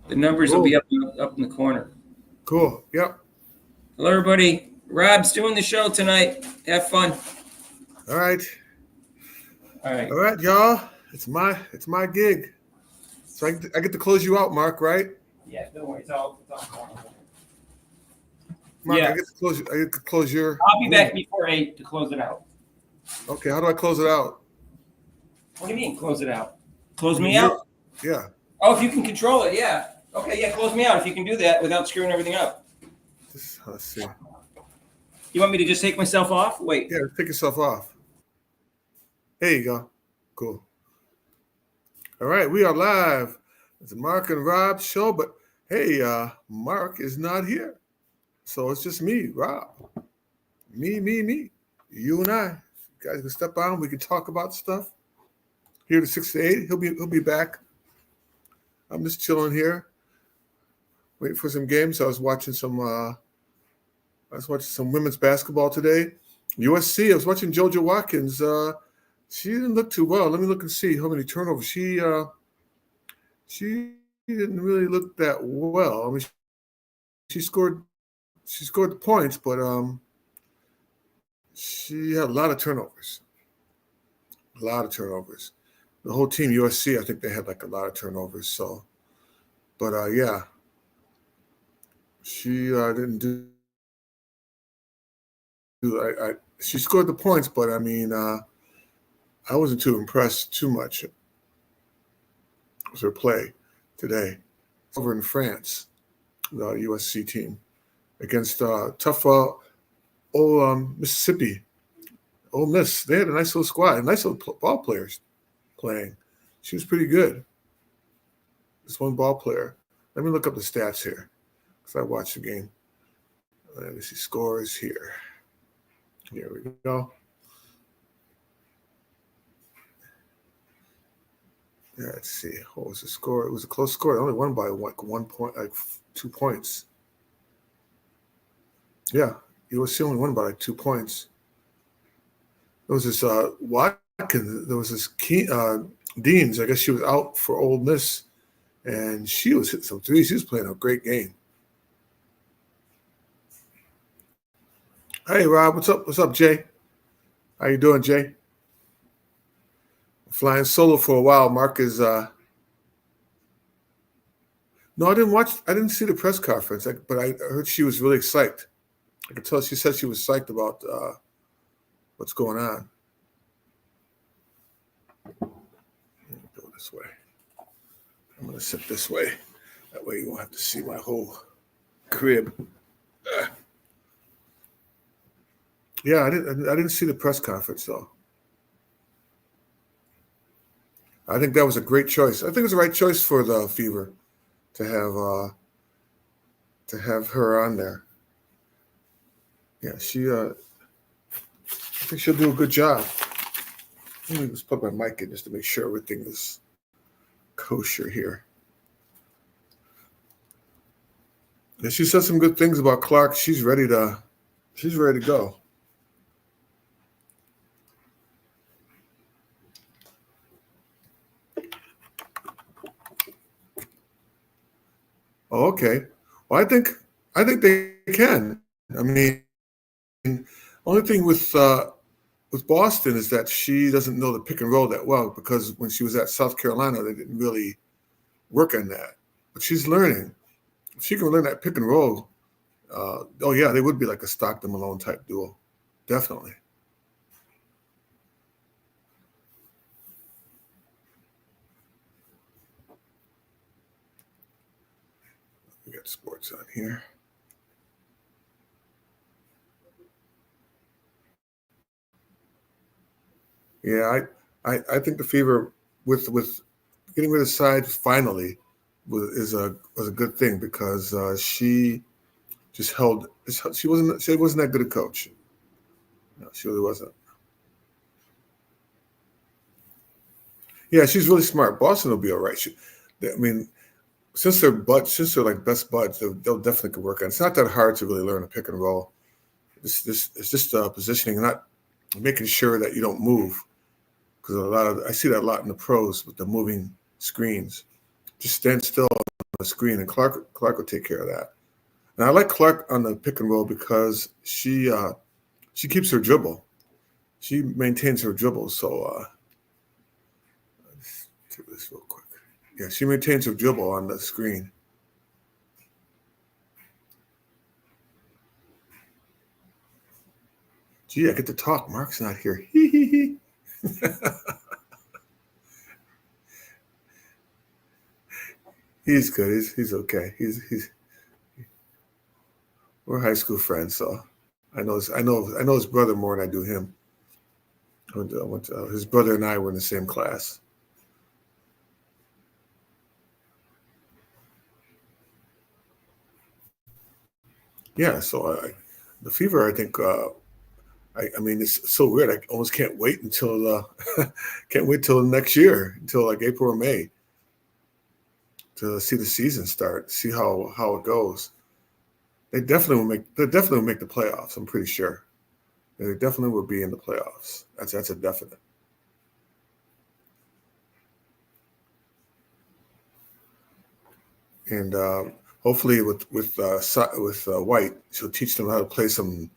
The numbers will Cool. be up in the corner. Cool. Yep. Hello, everybody. Rob's doing the show tonight. Have fun. All right. All right. All right, y'all. It's my gig. So I get to close you out, Mark, right? Yeah, don't worry. It's all. Mark, Yes. I get to close your I'll be room. back before 8 to close it out. Okay, how do I close it out? What do you mean, close it out? Close I mean, me out? yeah. Oh, if you can control it, yeah. Okay, yeah, close me out if you can do that without screwing everything up. Let's see. You want me to just take myself off? Wait. Yeah, take yourself off. There you go. Cool. All right, we are live. It's the Mark and Rob show, but hey, Mark is not here. So it's just me, Rob. Me. You and I. You guys can step on, we can talk about stuff. Here to 6 to 8. He'll be back. I'm just chilling here, waiting for some games. I was watching some women's basketball today. USC. I was watching JoJo Watkins. She didn't look too well. Let me look and see how many turnovers. She didn't really look that well. I mean, she scored the points, but she had a lot of turnovers. A lot of turnovers. The whole team USC, I think they had like a lot of turnovers. So, but yeah, she didn't do. She scored the points, but I mean, I wasn't too impressed too much with her play today. Over in France, the USC team against tough old Mississippi. Ole Miss. They had a nice little squad, nice little ball players playing. She was pretty good. This one ball player. Let me look up the stats here because I watched the game. Let me see scores here. Here we go. Yeah, let's see. What was the score? It was a close score. They only won by like 1 point, like 2 points. Yeah, USC only won by like 2 points. There was this Watkins. There was this Deans. I guess she was out for Ole Miss, and she was hitting some threes. She was playing a great game. Hey, Rob, what's up? What's up, Jay? How you doing, Jay? Flying solo for a while. Mark is. No, I didn't watch. I didn't see the press conference, but I heard she was really psyched. I could tell she said she was psyched about what's going on. Let me go this way. I'm gonna sit this way. That way you won't have to see my whole crib. Yeah, I didn't see the press conference though. I think that was a great choice. I think it's the right choice for the Fever to have her on there. Yeah, I think she'll do a good job. Let me just put my mic in just to make sure everything is kosher here. And she said some good things about Clark. She's ready to go. Oh, okay. Well, I think they can. I mean, only thing with Boston is that she doesn't know the pick and roll that well because when she was at South Carolina, they didn't really work on that. But she's learning. If she can learn that pick and roll, oh yeah, they would be like a Stockton Malone type duo, definitely. We got sports on here. Yeah, I think the Fever with getting rid of Side finally was a good thing because she just held. She wasn't that good a coach. No, she really wasn't. Yeah, she's really smart. Boston will be all right. I mean, since they're like best buds, they'll definitely could work on. It's not that hard to really learn a pick and roll. It's just positioning, not making sure that you don't move because I see that a lot in the pros with the moving screens. Just stand still the screen, and Clark will take care of that. And I like Clark on the pick and roll because she keeps her dribble. She maintains her dribble. So let's do this real quick. Yeah, she maintains her dribble on the screen. Gee, I get to talk. Mark's not here. He's good. He's okay. We're high school friends, so I know his brother more than I do him. His brother and I were in the same class. Yeah, so the Fever, I think. I mean, it's so weird. I almost can't wait until next year, until like April or May, to see the season start, see how it goes. They definitely will make the playoffs. I'm pretty sure. They definitely will be in the playoffs. That's a definite. And hopefully with White, she'll teach them how to play some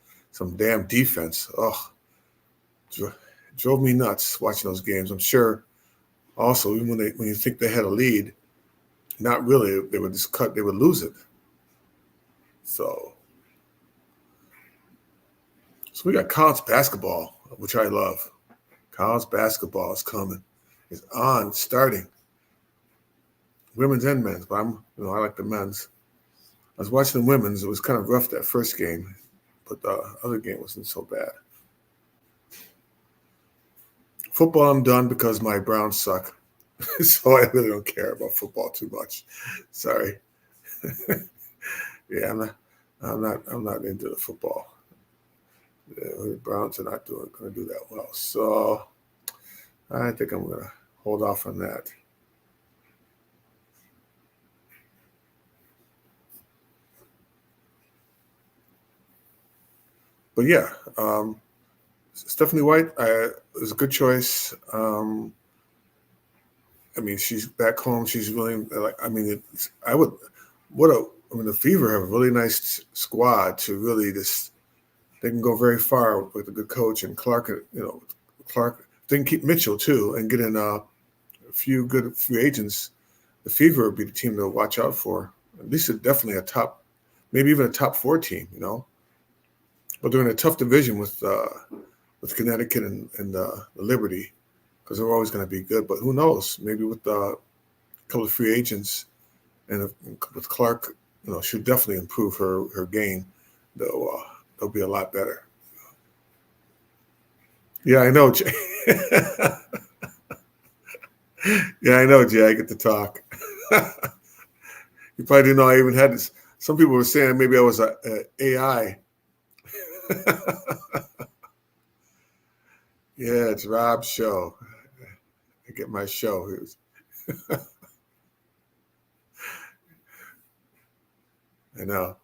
damn defense. Oh, drove me nuts watching those games. I'm sure. Also, even when you think they had a lead, not really. They would just cut. They would lose it. So we got college basketball, which I love. College basketball is coming. It's on, starting. Women's and men's, but I like the men's. I was watching the women's. It was kind of rough that first game, but the other game wasn't so bad. Football, I'm done because my Browns suck. So I really don't care about football too much. Sorry. Yeah, I'm not into the football. The Browns are not going to do that well. So I think I'm going to hold off on that. But yeah, Stephanie White is a good choice. I mean, she's back home. She's really like. I mean, the Fever have a really nice squad to really just. They can go very far with a good coach and Clark. Clark. They can keep Mitchell too and get in a few good free agents. The Fever would be the team to watch out for. At least definitely a top, maybe even a top 4 team. But they're in a tough division with Connecticut and the Liberty, because they're always going to be good. But who knows? Maybe with a couple of free agents and with Clark, she'll definitely improve her game. They'll be a lot better. Yeah, I know, Jay. Yeah, I know, Jay. I get to talk. You probably didn't know I even had this. Some people were saying maybe I was a AI. Yeah, it's Rob's show. I get my show. I know.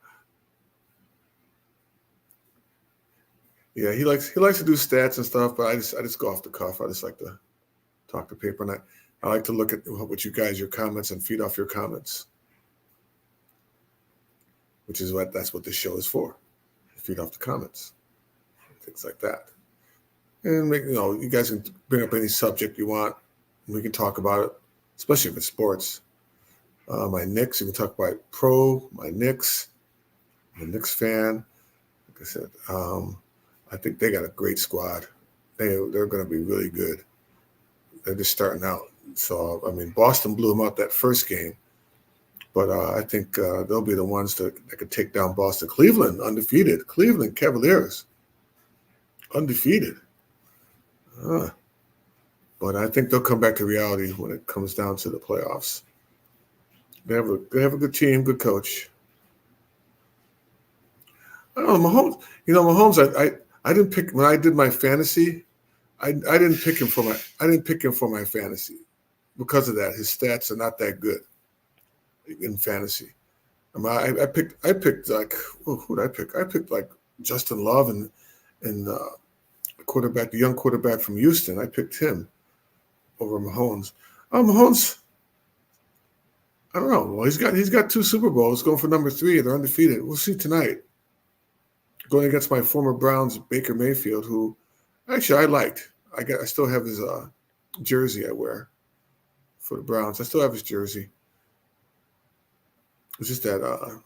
Yeah, he likes to do stats and stuff, but I just go off the cuff. I just like to talk to people, and I like to look at what your comments, and feed off your comments, which is that's what this show is for. Feed off the comments, things like that. And you guys can bring up any subject you want. We can talk about it, especially if it's sports. My Knicks, you can talk about my Knicks. I'm a Knicks fan. Like I said, I think they got a great squad. They're going to be really good. They're just starting out. So, I mean, Boston blew them out that first game. But I think they'll be the ones that could take down Boston. Cleveland, undefeated. Cleveland Cavaliers, undefeated. But I think they'll come back to reality when it comes down to the playoffs. They have a good team, good coach. I don't know, Mahomes. Mahomes. I didn't pick when I did my fantasy. I didn't pick him for my fantasy because of that. His stats are not that good in fantasy. I picked like who did I pick? I picked like Justin Love and the young quarterback from Houston. I picked him over Mahomes. Mahomes. I don't know. Well, he's got 2 Super Bowls, going for number 3. They're undefeated. We'll see tonight. Going against my former Browns, Baker Mayfield, who actually I liked. I still have his jersey I wear for the Browns. I still have his jersey. It's just that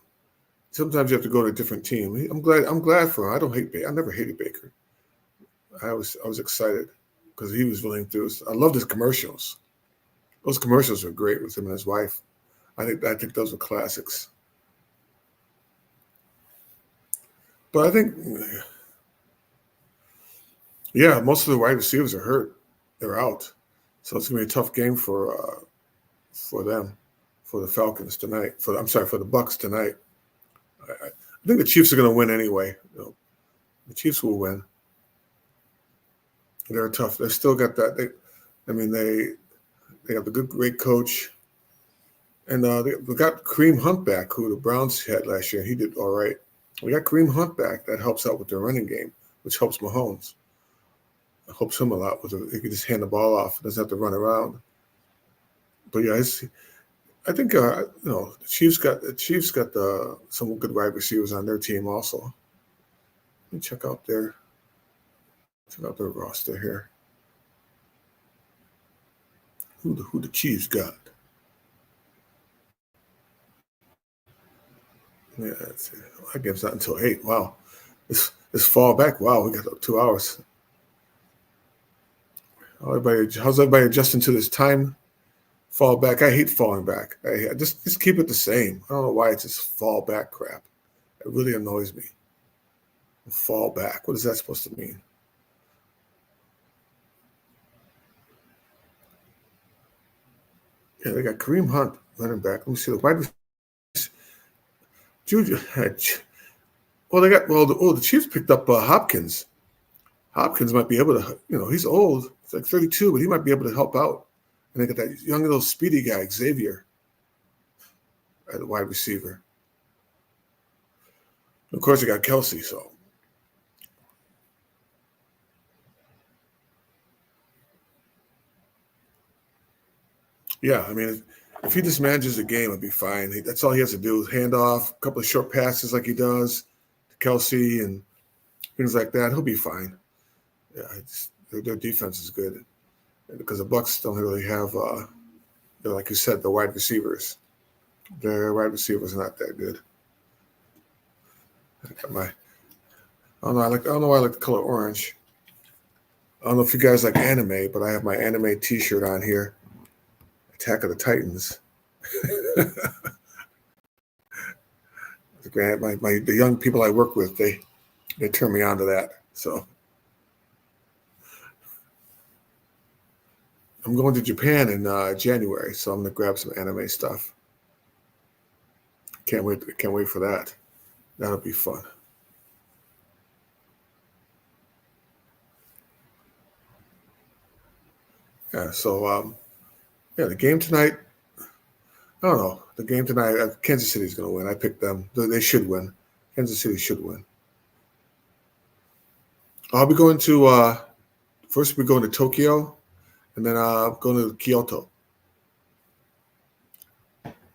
sometimes you have to go to a different team. I'm glad for him. I don't hate Baker. I never hated Baker. I was excited because he was willing to. I loved his commercials. Those commercials were great with him and his wife. I think those were classics. But I think, yeah, most of the wide receivers are hurt. They're out. So it's going to be a tough game for them, for the Falcons tonight. For the Bucks tonight. I think the Chiefs are going to win anyway. The Chiefs will win. They're tough. They still got that. They have a great coach. And they got Kareem Hunt back, who the Browns had last year. He did all right. We got Kareem Hunt back. That helps out with their running game, which helps Mahomes. It helps him a lot. He can just hand the ball off. Doesn't have to run around. But yeah, I think the Chiefs got some good wide receivers on their team also. Let me check out their roster here. Who the Chiefs got? Yeah, I guess not until 8. Wow. This fall back. Wow, we got 2 hours. How's everybody adjusting to this time? Fall back. I hate falling back. I just keep it the same. I don't know why it's just fall back crap. It really annoys me. Fall back. What is that supposed to mean? Yeah, they got Kareem Hunt running back. Let me see the wide receiver. Juju. The Chiefs picked up Hopkins. Hopkins might be able to, he's old. He's like 32, but he might be able to help out. And they got that young little speedy guy, Xavier, at the wide receiver. Of course, they got Kelsey, so. Yeah, if he just manages the game, it'd be fine. That's all he has to do is hand off, a couple of short passes like he does to Kelsey and things like that. He'll be fine. Yeah, their defense is good because the Bucks don't really have, like you said, the wide receivers. Their wide receivers are not that good. I don't know. I don't know why I like the color orange. I don't know if you guys like anime, but I have my anime T-shirt on here. Attack of the Titans. The young people I work with, they turn me on to that. So I'm going to Japan in January, so I'm gonna grab some anime stuff. Can't wait for that. That'll be fun. Yeah. So the game tonight. I don't know. The game tonight, Kansas City's going to win. I picked them. They should win. Kansas City should win. I'll be going to first. We're going to Tokyo, and then going to Kyoto.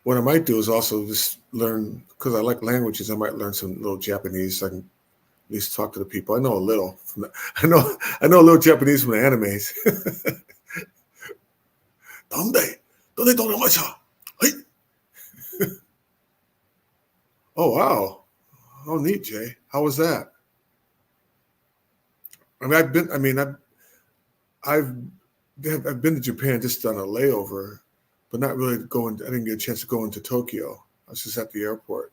What I might do is also just learn, because I like languages. I might learn some little Japanese. So I can at least talk to the people. I know a little. I know a little Japanese from the animes. ¿Dónde tomamos? Oh wow! Oh neat, Jay. How was that? I've been to Japan just on a layover, but not really going. I didn't get a chance to go into Tokyo. I was just at the airport.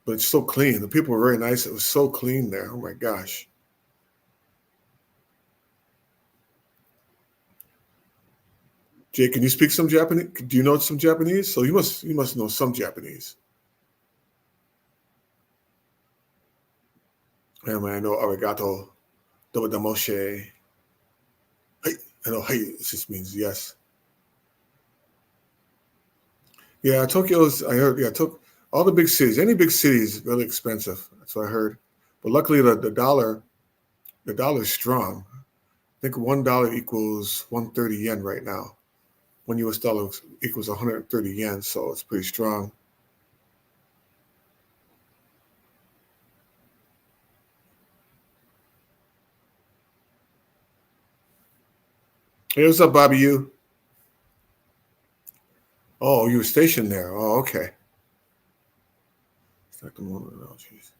But it's so clean. The people were very nice. It was so clean there. Oh my gosh. Jay, can you speak some Japanese? Do you know some Japanese? So you must know some Japanese. I know arigato, domodomoshe. Hey, I know hey, it just means yes. Yeah, Tokyo's, I heard, all the big cities, any big city is really expensive. That's what I heard. But luckily the dollar is strong. I think $1 equals 130 yen right now. 1 US dollar equals 130 yen, so it's pretty strong. Hey, what's up, Bobby? You? Oh, you were stationed there. Oh, okay. It's not the moment. Oh, jeez.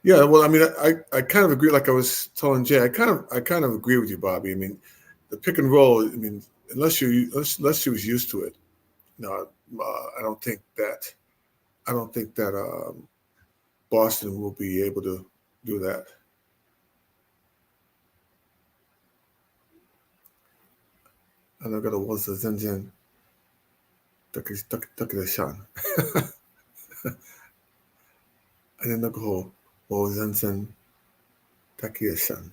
Yeah. Well, I mean, I kind of agree. Like I was telling Jay, I kind of agree with you, Bobby. I mean, the pick and roll. I mean, unless she was used to it, no, I don't think that. I don't think that Boston will be able to do that. I know got a was a Zenzen. Shan. I didn't know who Zenzen Takia-san.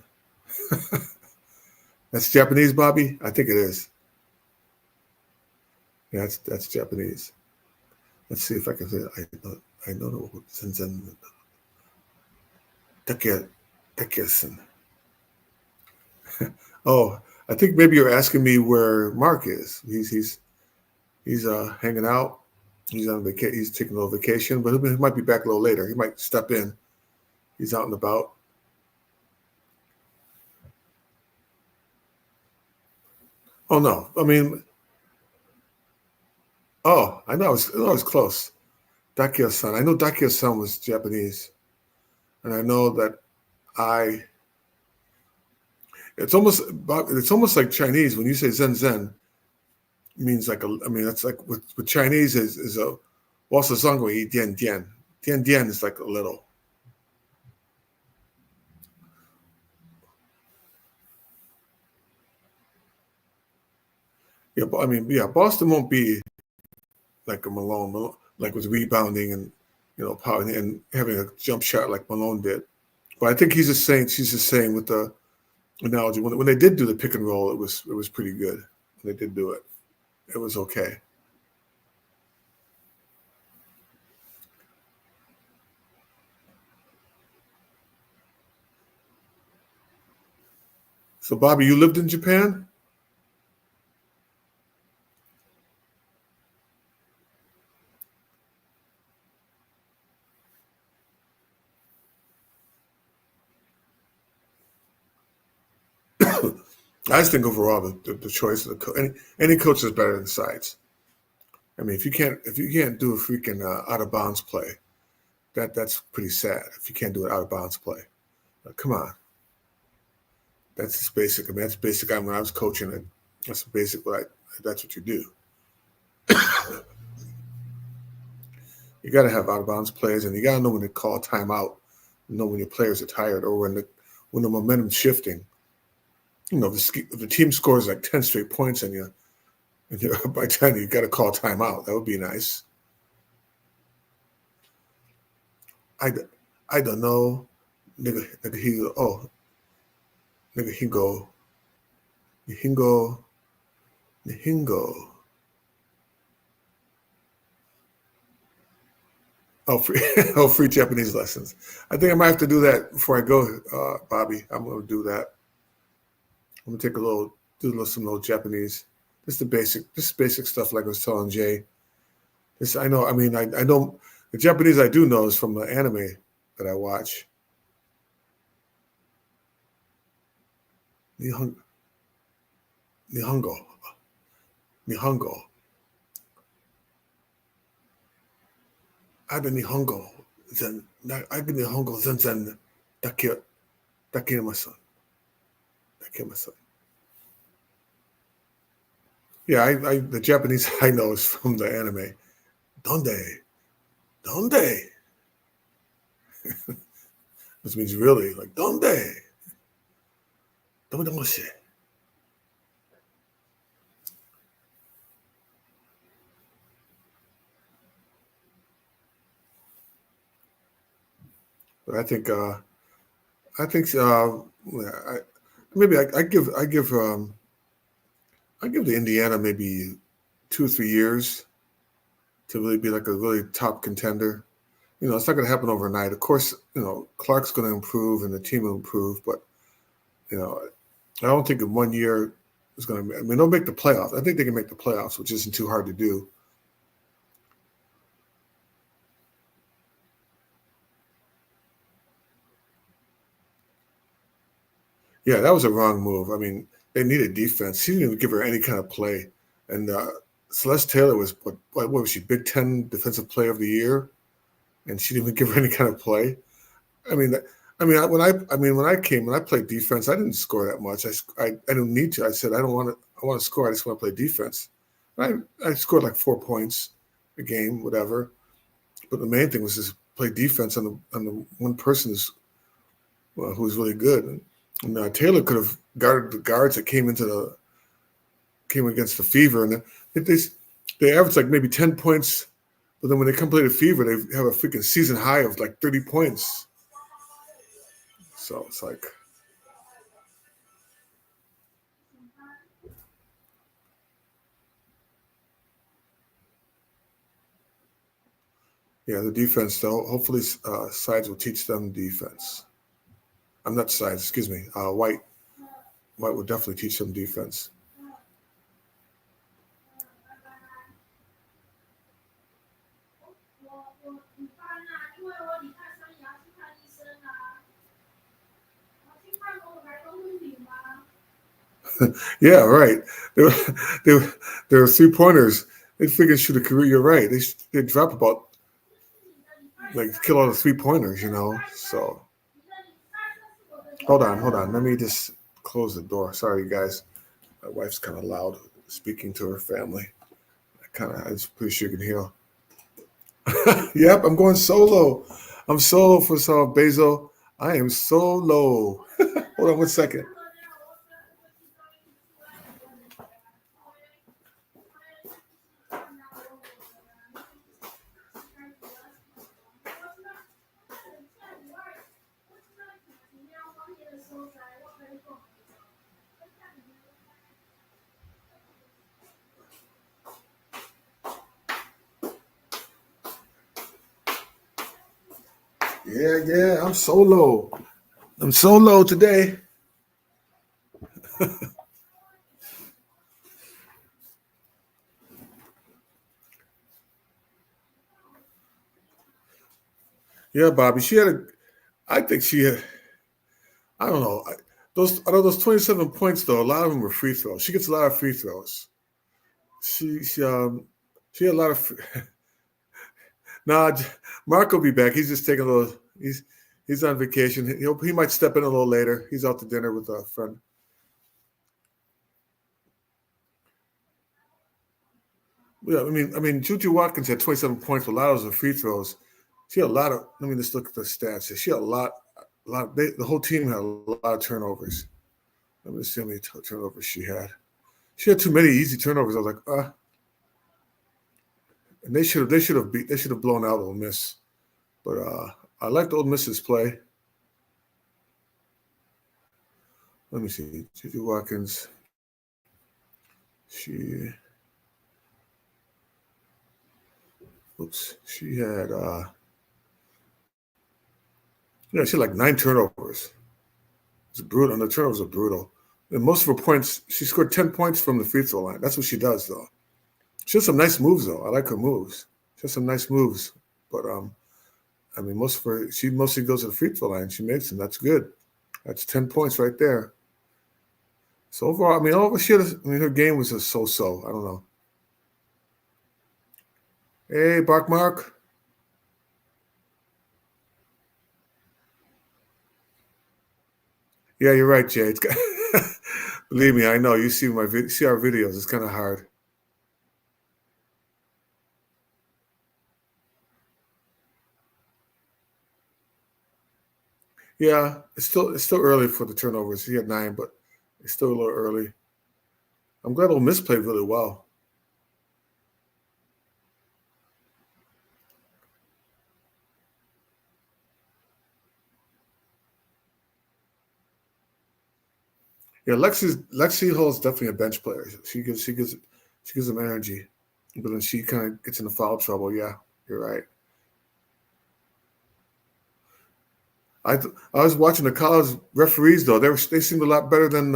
That's Japanese, Bobby? I think it is. Yeah, that's Japanese. Let's see if I can say it. I know Zenzen Takia-san. Oh, I think maybe you're asking me where Mark is. He's hanging out. He's on vacation. He's taking a little vacation, but he might be back a little later. He might step in. He's out and about. Oh no! I mean, oh, I know. I was close. Dakia-san. I know Dakia-san was Japanese, and I know that I. It's almost like Chinese when you say Zen Zen. Means like I mean, that's like with Chinese is a what's the song going dian dian. Dian dian is like a little. Yeah, but I mean, yeah, Boston won't be like a Malone, like with rebounding and power and having a jump shot like Malone did. But I think he's just saying she's just saying with the analogy when they did do the pick and roll, it was pretty good. When they did do it, it was okay. So Bobby, you lived in Japan? I just think overall the choice of the coach, any coach is better than Sides. I mean, if you can't do a freaking out of bounds play, that's pretty sad. If you can't do an out of bounds play, come on, that's just basic. I mean, that's basic. I mean, when I was coaching, that's basic. That's what you do. You got to have out of bounds plays, and you got to know when to call timeout. Know when your players are tired or when the momentum's shifting. If the team scores like 10 straight points on you, and by 10 you got to call timeout. That would be nice. I don't know, nigga Hingo. Oh, free, oh, free Japanese lessons. I think I might have to do that before I go, Bobby. I'm going to do that. I'm going to take some little Japanese. Just basic stuff like I was telling Jay. I know. I mean, I know the Japanese I do know is from the anime that I watch. Nihongo. Ada Nihongo. Ada Nihongo Zenzen Dakiramasan. Yeah, the Japanese I know is from the anime. Donde? Which means really, like donde? Domoshe. But I think maybe I give the Indiana maybe 2 or 3 years to really be like a really top contender. It's not going to happen overnight. Of course, Clark's going to improve and the team will improve, but I don't think in 1 year is going to. I mean, they'll make the playoffs. I think they can make the playoffs, which isn't too hard to do. Yeah, that was a wrong move. I mean, they needed defense. She didn't even give her any kind of play. And Celeste Taylor was what was she? Big Ten Defensive Player of the Year, and she didn't even give her any kind of play. I mean, when I played defense, I didn't score that much. I didn't need to. I said I don't want to. I want to score. I just want to play defense. I scored like 4 points a game, whatever. But the main thing was just play defense on the one person who was really good. And Taylor could have guarded the guards that came against the Fever, and they averaged like maybe 10 points. But then when they come play the Fever, they have a freaking season high of like 30 points. So it's like, yeah, the defense though. Hopefully, Sides will teach them defense. I'm not Sides, excuse me. White will definitely teach them defense. Yeah, right. There were 3-pointers. They freaking shoot a career. You're right. They drop about kill all the 3-pointers. So hold on. Let me just close the door. Sorry, you guys. My wife's kind of loud speaking to her family. I'm pretty sure you can hear. Yep, I'm going solo. I'm solo for South Basil. I am solo. Hold on 1 second. Yeah, I'm solo. I'm solo today. Yeah, Bobby. I think she had, I don't know. Those 27 points though, a lot of them were free throws. She gets a lot of free throws. She had a lot of nah, Mark will be back. He's just taking a little he's on vacation. He might step in a little later. He's out to dinner with a friend. Yeah, I mean, Juju Watkins had 27 points, but a lot of those are free throws. She had a lot of. Let me just look at the stats. She had a lot. The whole team had a lot of turnovers. Let me see how many turnovers she had. She had too many easy turnovers. I was like, and they should have blown out Ole Miss. But I liked Ole Miss's play. Let me see. Juju Watkins. She had she had like 9 turnovers. It's brutal, and the turnovers are brutal. And most of her points, she scored 10 points from the free throw line. That's what she does, though. She has some nice moves, though. I like her moves. She has some nice moves, but I mean, she mostly goes to the free throw line. She makes them. That's good. That's 10 points right there. So overall, I mean, her game was a so-so. I don't know. Hey, Bark Mark. Yeah, you're right, Jay. Believe me, I know. You see our videos. It's kind of hard. Yeah, it's still early for the turnovers. He had 9, but it's still a little early. I'm glad Ole Miss played really well. Yeah, Lexi Hull is definitely a bench player. She gives them energy, but then she kind of gets into foul trouble. Yeah, you're right. I was watching the college referees though. They seemed a lot better than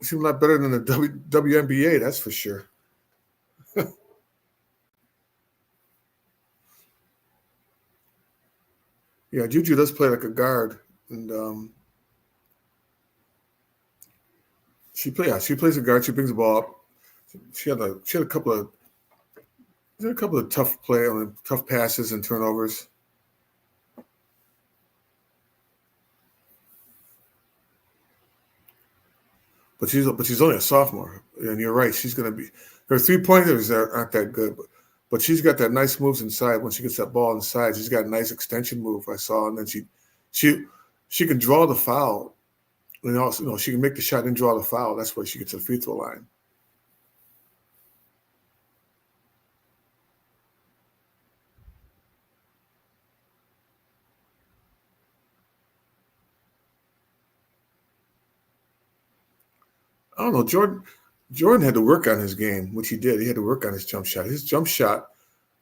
seemed a lot better than the WNBA, that's for sure. Yeah, Juju does play like a guard, and she plays a guard. She brings the ball up. She had a couple of tough passes and turnovers. But she's only a sophomore, and you're right. She's going to be her 3-pointers aren't that good, but she's got that nice moves inside. When she gets that ball inside, she's got a nice extension move I saw, and then she can draw the foul, and also she can make the shot and draw the foul. That's why she gets to the free throw line. I don't know. Jordan had to work on his game, which he did. He had to work on his jump shot. His jump shot.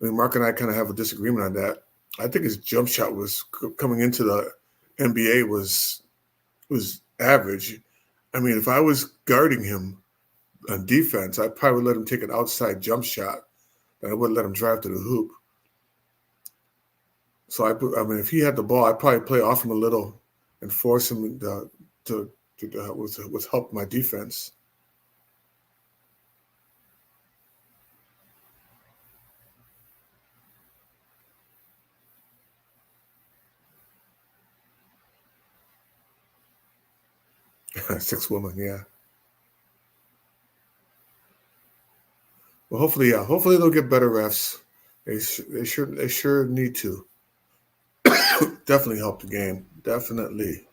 I mean, Mark and I kind of have a disagreement on that. I think his jump shot was coming into the NBA was average. I mean, if I was guarding him on defense, I'd probably let him take an outside jump shot, and I wouldn't let him drive to the hoop. So I mean, if he had the ball, I'd probably play off him a little and force him to help my defense. Six women, yeah. Well, hopefully they'll get better refs. They sure need to. Definitely help the game. Definitely.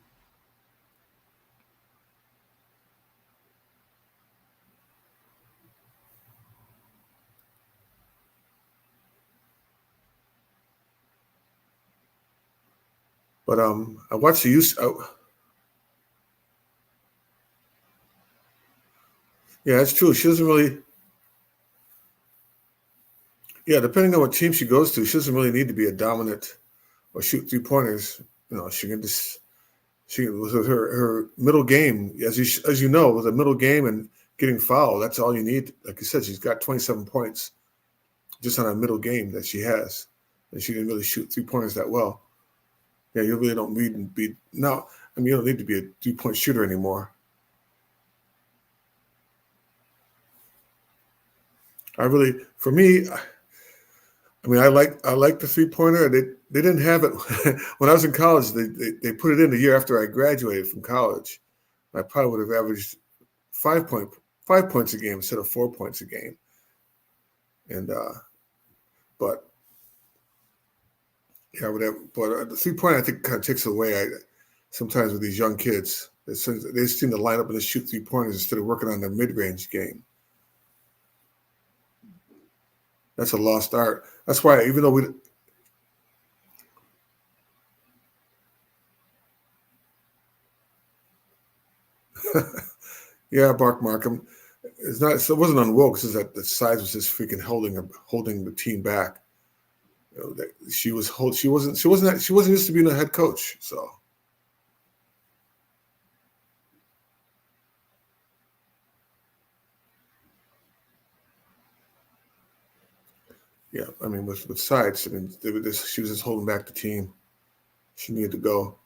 But I watched the use. Yeah, it's true. She doesn't really. Yeah, depending on what team she goes to, she doesn't really need to be a dominant or shoot 3-pointers. She can just with her middle game, as you know, with a middle game and getting fouled, that's all you need. Like you said, she's got 27 points just on a middle game that she has, and she didn't really shoot 3-pointers that well. Yeah, you really don't need to be now. I mean, you don't need to be a 3-point shooter anymore. For me, I mean, I like the 3-pointer. They didn't have it when I was in college. They put it in the year after I graduated from college. I probably would have averaged 5 points a game instead of 4 points a game. And but yeah, but the 3-pointer I think kind of takes away. Sometimes with these young kids, they seem to line up and just shoot 3-pointers instead of working on their mid-range game. That's a lost art. That's why, even though we. Yeah, Mark Markham. It's not. It wasn't unwoke. It's just that the size was just freaking holding the team back. She wasn't used to being a head coach. So. Yeah, I mean, with sides, I mean, she was just holding back the team. She needed to go.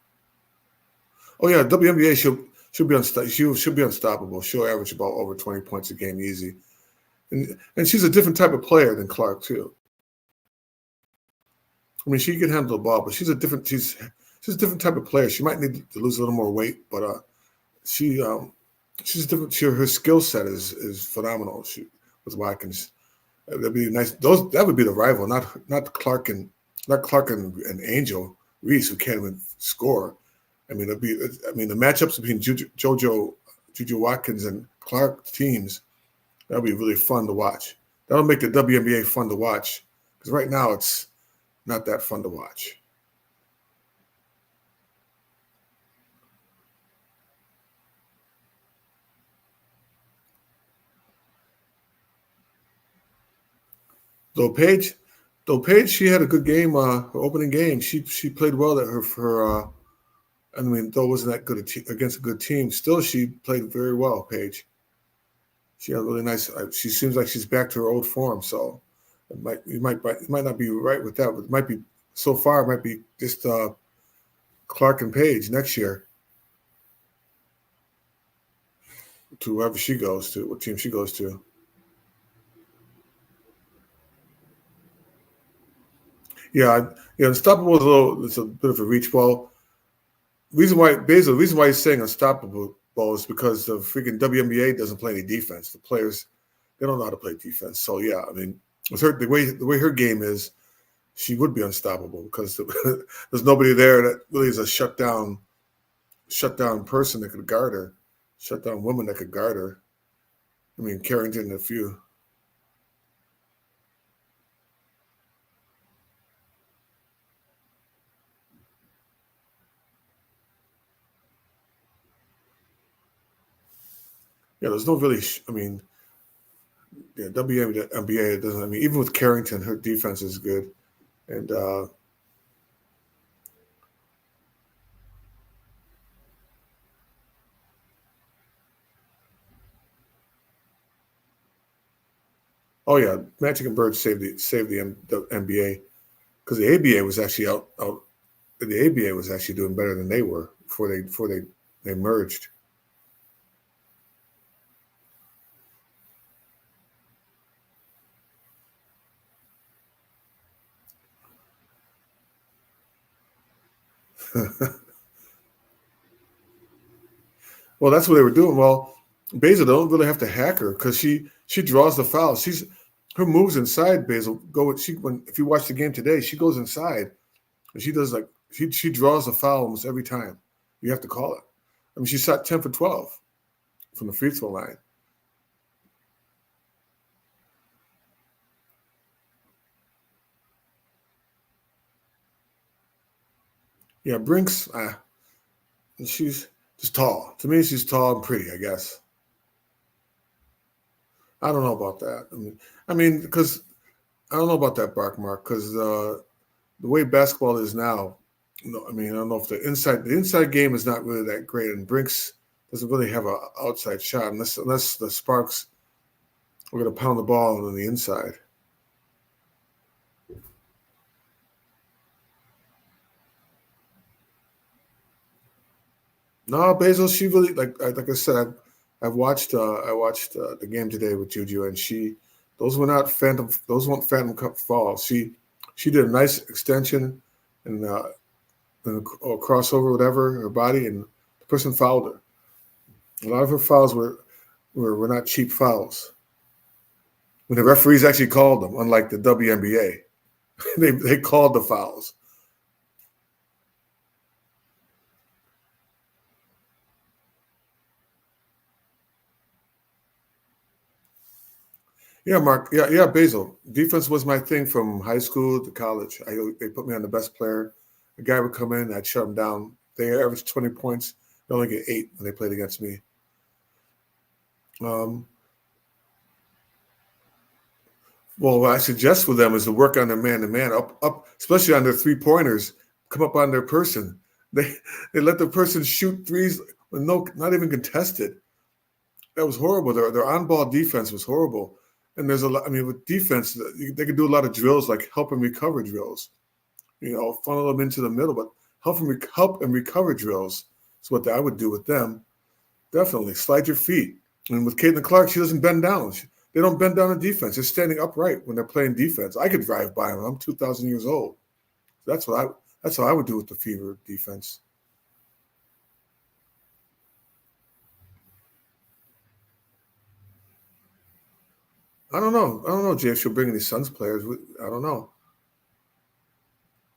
Oh yeah, WNBA she'll be unstoppable. She'll average about over 20 points a game easy, and she's a different type of player than Clark too. I mean, she can handle the ball, but she's a different type of player. She might need to lose a little more weight, but she's different. Her skill set is phenomenal. With Watkins. That'd be nice. That would be the rival, not Clark and Angel Reese, who can't even score. I mean, the matchups between Juju Watkins and Clark teams, that'll be really fun to watch. That'll make the WNBA fun to watch, because right now it's not that fun to watch. Though Paige, she had a good game. Her opening game, she played well at her I mean, though it wasn't that good against a good team, still she played very well. Paige. She had a really nice. She seems like she's back to her old form. So you might not be right with that, but it might be so far. It might be just Clark and Paige next year to whoever she goes to, what team she goes to. Yeah, unstoppable is it's a bit of a reach. Well, the reason why he's saying unstoppable is because the freaking WNBA doesn't play any defense. The players, they don't know how to play defense. So yeah, I mean, with her the way her game is, she would be unstoppable because there's nobody there that really is a shut down person that could guard her, shut down woman that could guard her. I mean, Carrington, a few. Yeah, there's no really. I mean, yeah, WNBA doesn't. I mean, even with Carrington, her defense is good, and oh yeah, Magic and Bird saved the NBA because the ABA was actually out. The ABA was actually doing better than they were before they merged. Well, that's what they were doing. Well, Basil don't really have to hack her because she draws the fouls. Her moves inside Basil go. If you watch the game today, she goes inside and she does like she draws the foul almost every time. You have to call it. I mean, she shot 10 for 12 from the free throw line. Yeah, Brinks. She's just tall. To me, she's tall and pretty. I guess. I don't know about that. I mean, because I don't know about that, Mark, because the way basketball is now, I mean, I don't know if the inside game is not really that great, and Brinks doesn't really have an outside shot unless the Sparks are going to pound the ball on the inside. No, Basil, she really like I said, I watched the game today with Juju, and those weren't phantom cup falls. She did a nice extension and or crossover, whatever, her body, and the person fouled her. A lot of her fouls were not cheap fouls. When the referees actually called them, unlike the WNBA, they called the fouls. Yeah, Mark. Yeah, Basil. Defense was my thing from high school to college. They put me on the best player. A guy would come in, I'd shut him down. They averaged 20 points. They only get 8 when they played against me. Um, well, what I suggest for them is to work on their man-to-man, up, especially on their three-pointers. Come up on their person. They they let the person shoot threes with not even contested. That was horrible. Their on-ball defense was horrible. And there's a lot. I mean, with defense, they could do a lot of drills like help and recover drills. Funnel them into the middle, but help and recover drills is what I would do with them. Definitely slide your feet. And with Caitlin Clark, she doesn't bend down. They don't bend down in defense. They're standing upright when they're playing defense. I could drive by them. I'm 2,000 years old. That's how I would do with the Fever defense. I don't know, Jay, if she'll bring any Suns players. I don't know.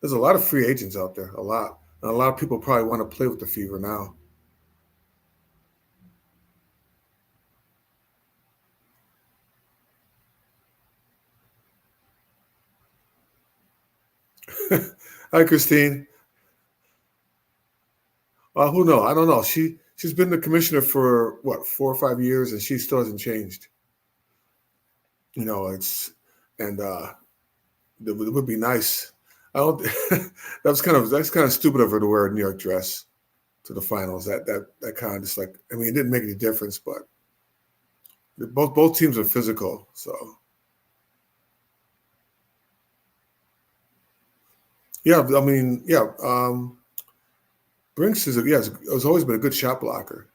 There's a lot of free agents out there, a lot. And a lot of people probably want to play with the Fever now. Hi, Christine. Who knows? I don't know. She's been the commissioner for what 4 or 5 years, and she still hasn't changed. It's and it would be nice. I don't. That's kind of stupid of her to wear a New York dress. to the finals. That kind of just like, I mean, it didn't make any difference, but both teams are physical. So yeah, I mean, yeah. Brinks has always been a good shot blocker.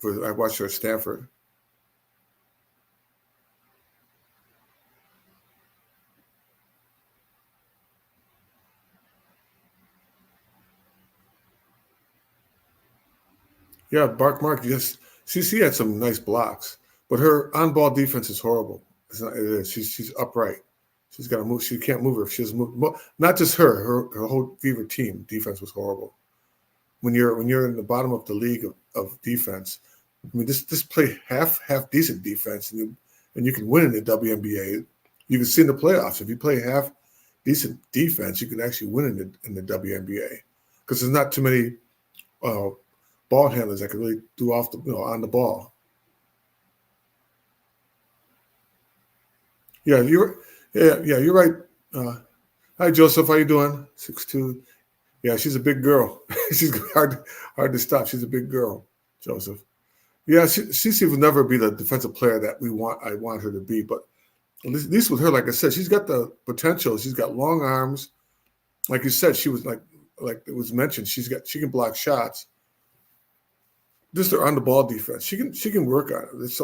I watched her at Stanford. Yeah, Mark, yes, she had some nice blocks, but her on-ball defense is horrible. It is. She's upright. She's got to move. She can't move her. She doesn't move. Not just her whole Fever team defense was horrible. When you're in the bottom of the league of defense, I mean, just play half decent defense, and you can win in the WNBA. You can see in the playoffs if you play half decent defense, you can actually win in the WNBA because there's not too many ball handlers that can really do on the ball. Yeah, you're right. Hi Joseph, how you doing? 6'2". Yeah, she's a big girl. She's hard to stop. She's a big girl, Joseph. Yeah, Cece will never be the defensive player that I want her to be, but at least with her, like I said, she's got the potential. She's got long arms. Like you said, she was like it was mentioned, she can block shots. Just her on the ball defense. She can work on it. There's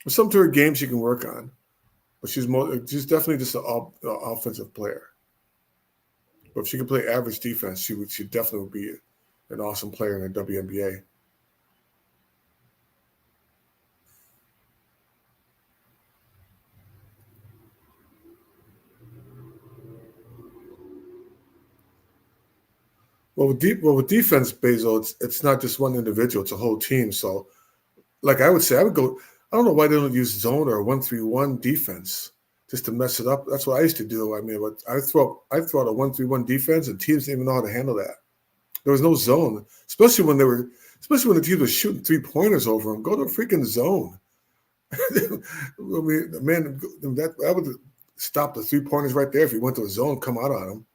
some to her game she can work on. But she's definitely just an offensive player. But if she can play average defense, she definitely would be an awesome player in the WNBA. Well, with defense, Basil, it's not just one individual; it's a whole team. So, like I would say, I would go. I don't know why they don't use zone or 1-3-1 defense just to mess it up. That's what I used to do. I mean, I throw out a 1-3-1 defense, and teams didn't even know how to handle that. There was no zone, especially when the team was shooting 3-pointers over them. Go to a freaking zone. I mean, man, that would stop the 3-pointers right there if you went to a zone, come out on them.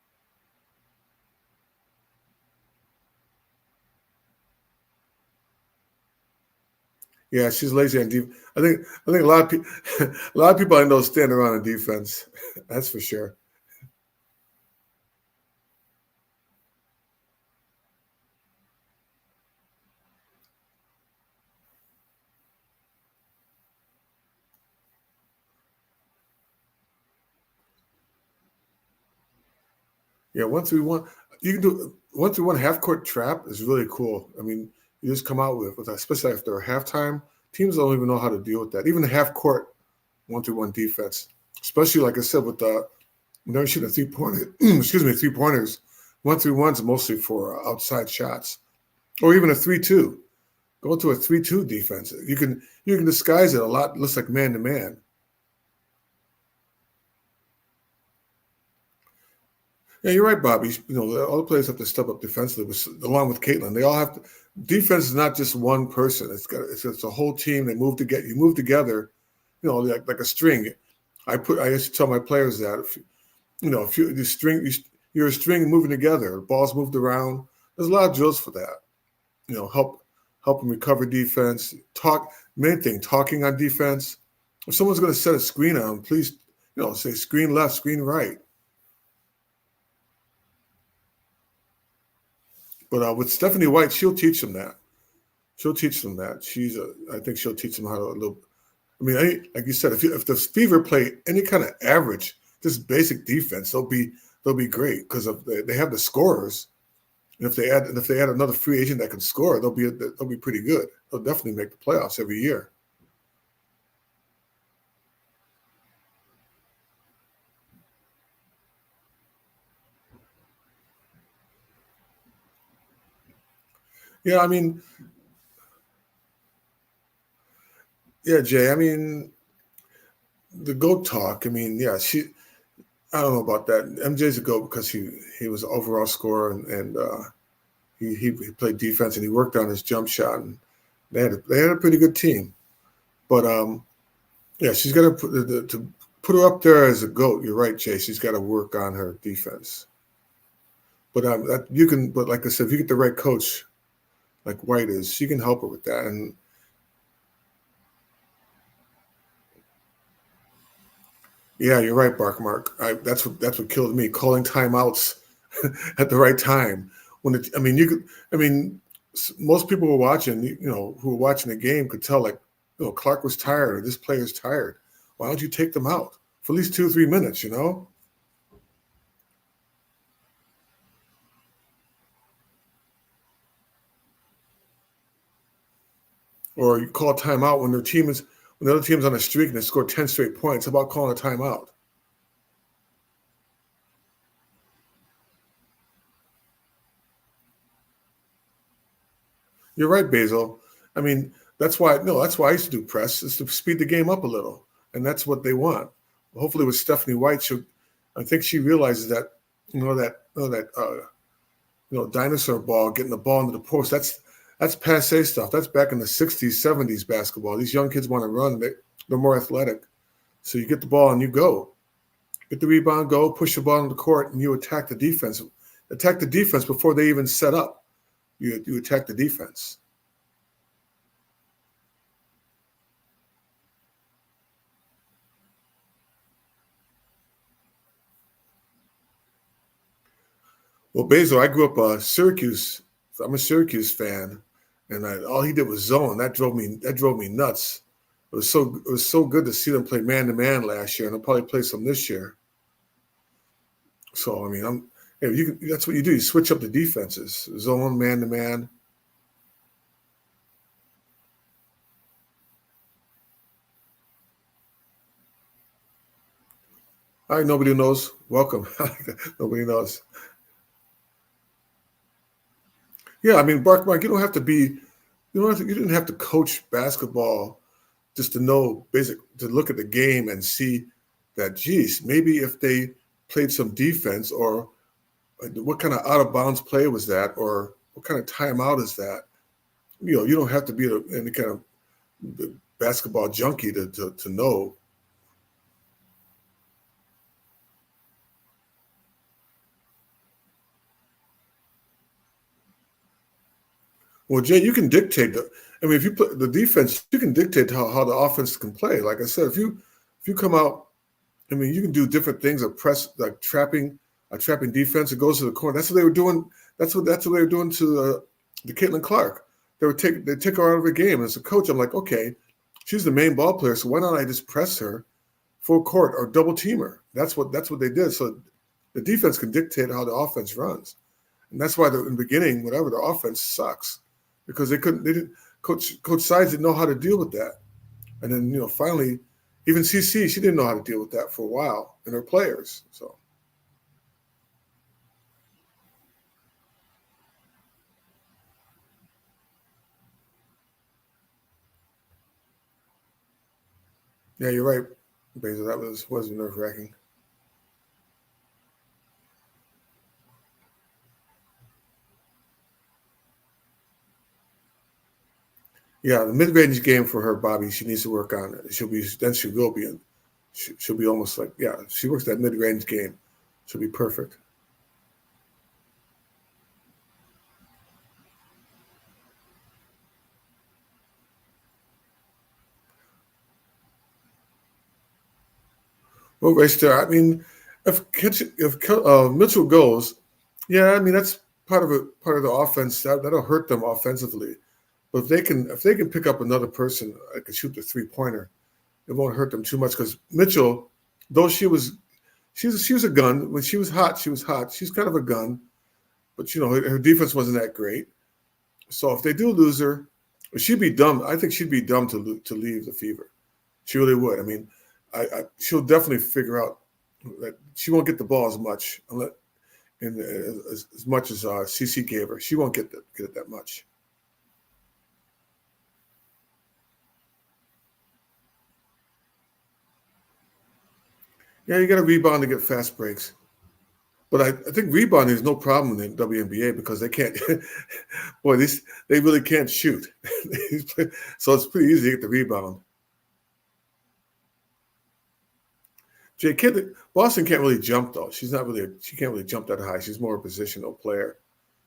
Yeah, she's lazy on defense. I think a lot of people I know stand around on defense. That's for sure. Yeah, 1-3-1. You can do 1-3-1 half court trap is really cool. I mean, you just come out with that, especially after a halftime. Teams don't even know how to deal with that. Even the half court 1-3-1 defense, especially like I said with the when they're shooting 3-pointers. 1-3-1's mostly for outside shots, or even a 3-2. Go to a 3-2 defense. You can disguise it a lot. It looks like man to man. Yeah, you're right, Bobby. All the players have to step up defensively, along with Caitlin. They all have to. Defense is not just one person. It's a whole team. They move together. You move together, like a string. I used to tell my players that if you're a string moving together. Balls moved around. There's a lot of drills for that. Help them recover defense. Main thing, talking on defense. If someone's going to set a screen on, please, say screen left, screen right. But with Stephanie White, she'll teach them that. I think she'll teach them how to like you said, if the Fever play any kind of average, just basic defense, they'll be great because they have the scorers. And if they add another free agent that can score, they'll be pretty good. They'll definitely make the playoffs every year. Yeah, I mean, yeah, Jay. I mean, the GOAT talk. I mean, yeah, I don't know about that. MJ's a GOAT because he was an overall scorer and he played defense and he worked on his jump shot and they had a pretty good team. But yeah, she's got to put her up there as a GOAT. You're right, Jay. She's got to work on her defense. But But like I said, if you get the right coach, like White is. She can help her with that. And yeah, you're right, Mark. That's what killed me. Calling timeouts at the right time. Most people were watching. Who were watching the game could tell, like, Clark was tired or this player's tired. Why don't you take them out for at least 2 or 3 minutes? Or you call a timeout when the other team's on a streak and they score 10 straight points. How about calling a timeout? You're right, Basil. I mean, that's why I used to do press, is to speed the game up a little. And that's what they want. Hopefully with Stephanie White, I think she realizes that, dinosaur ball, getting the ball into the post, that's passe stuff. That's back in the 60s, 70s basketball. These young kids want to run. They're more athletic. So you get the ball and you go. Get the rebound, go, push the ball on the court, and you attack the defense. Attack the defense before they even set up. You attack the defense. Well, Basil, I grew up Syracuse. I'm a Syracuse fan, and all he did was zone. That drove me nuts. It was so good to see them play man to man last year, and they'll probably play some this year. So I mean, that's what you do. You switch up the defenses, zone, man to man. All right, nobody knows. Welcome. Nobody knows. Yeah, I mean, Mark, you didn't have to coach basketball just to know to look at the game and see that, geez, maybe if they played some defense, or what kind of out of bounds play was that, or what kind of timeout is that? You don't have to be any kind of basketball junkie to know. Well, Jay, you can dictate if you play the defense, you can dictate how the offense can play. Like I said, if you come out, you can do different things. A press, like a trapping defense. It goes to the corner. That's what they were doing. That's what they were doing to the Caitlin Clark. They take her out of the game. As a coach, I'm like, okay, she's the main ball player, so why don't I just press her full court or double team her? That's what they did. So the defense can dictate how the offense runs, and that's why in the beginning, whatever, the offense sucks, because they didn't. Coach Sides didn't know how to deal with that, and then finally, even CC, she didn't know how to deal with that for a while, and her players. So yeah, you're right, Basil. That was nerve wracking. Yeah, the mid range game for her, Bobby, she needs to work on it. She will be in. She'll be almost like, yeah, if she works that mid range game, she'll be perfect. Well, race there. I mean, if Mitchell goes, yeah, I mean that's part of the offense that'll hurt them offensively. But if they can pick up another person that can shoot the 3-pointer, it won't hurt them too much, because Mitchell, though she was a gun when she was hot. She was hot. She's kind of a gun, but her defense wasn't that great. So if they do lose her, she'd be dumb. I think she'd be dumb to leave the Fever. She really would. I mean, she'll definitely figure out that she won't get the ball as much, as much as CC gave her. She won't get it that much. Yeah, you got to rebound to get fast breaks. But I think rebounding is no problem in the WNBA, because they can't. Boy, they really can't shoot. So it's pretty easy to get the rebound. Boston can't really jump though. She can't really jump that high. She's more a positional player.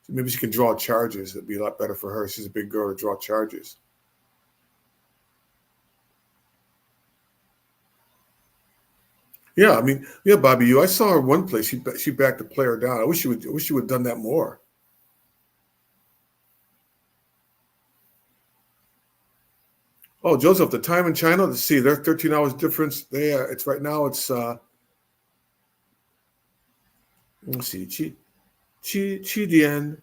Maybe she can draw charges. It'd be a lot better for her. She's a big girl to draw charges. Yeah, I mean, yeah, Bobby. I saw her one play. She backed the player down. I wish she would have done that more. Oh, Joseph, the time in China. Let's see. They're 13 hours difference. It's right now. It's let's see. Qi dian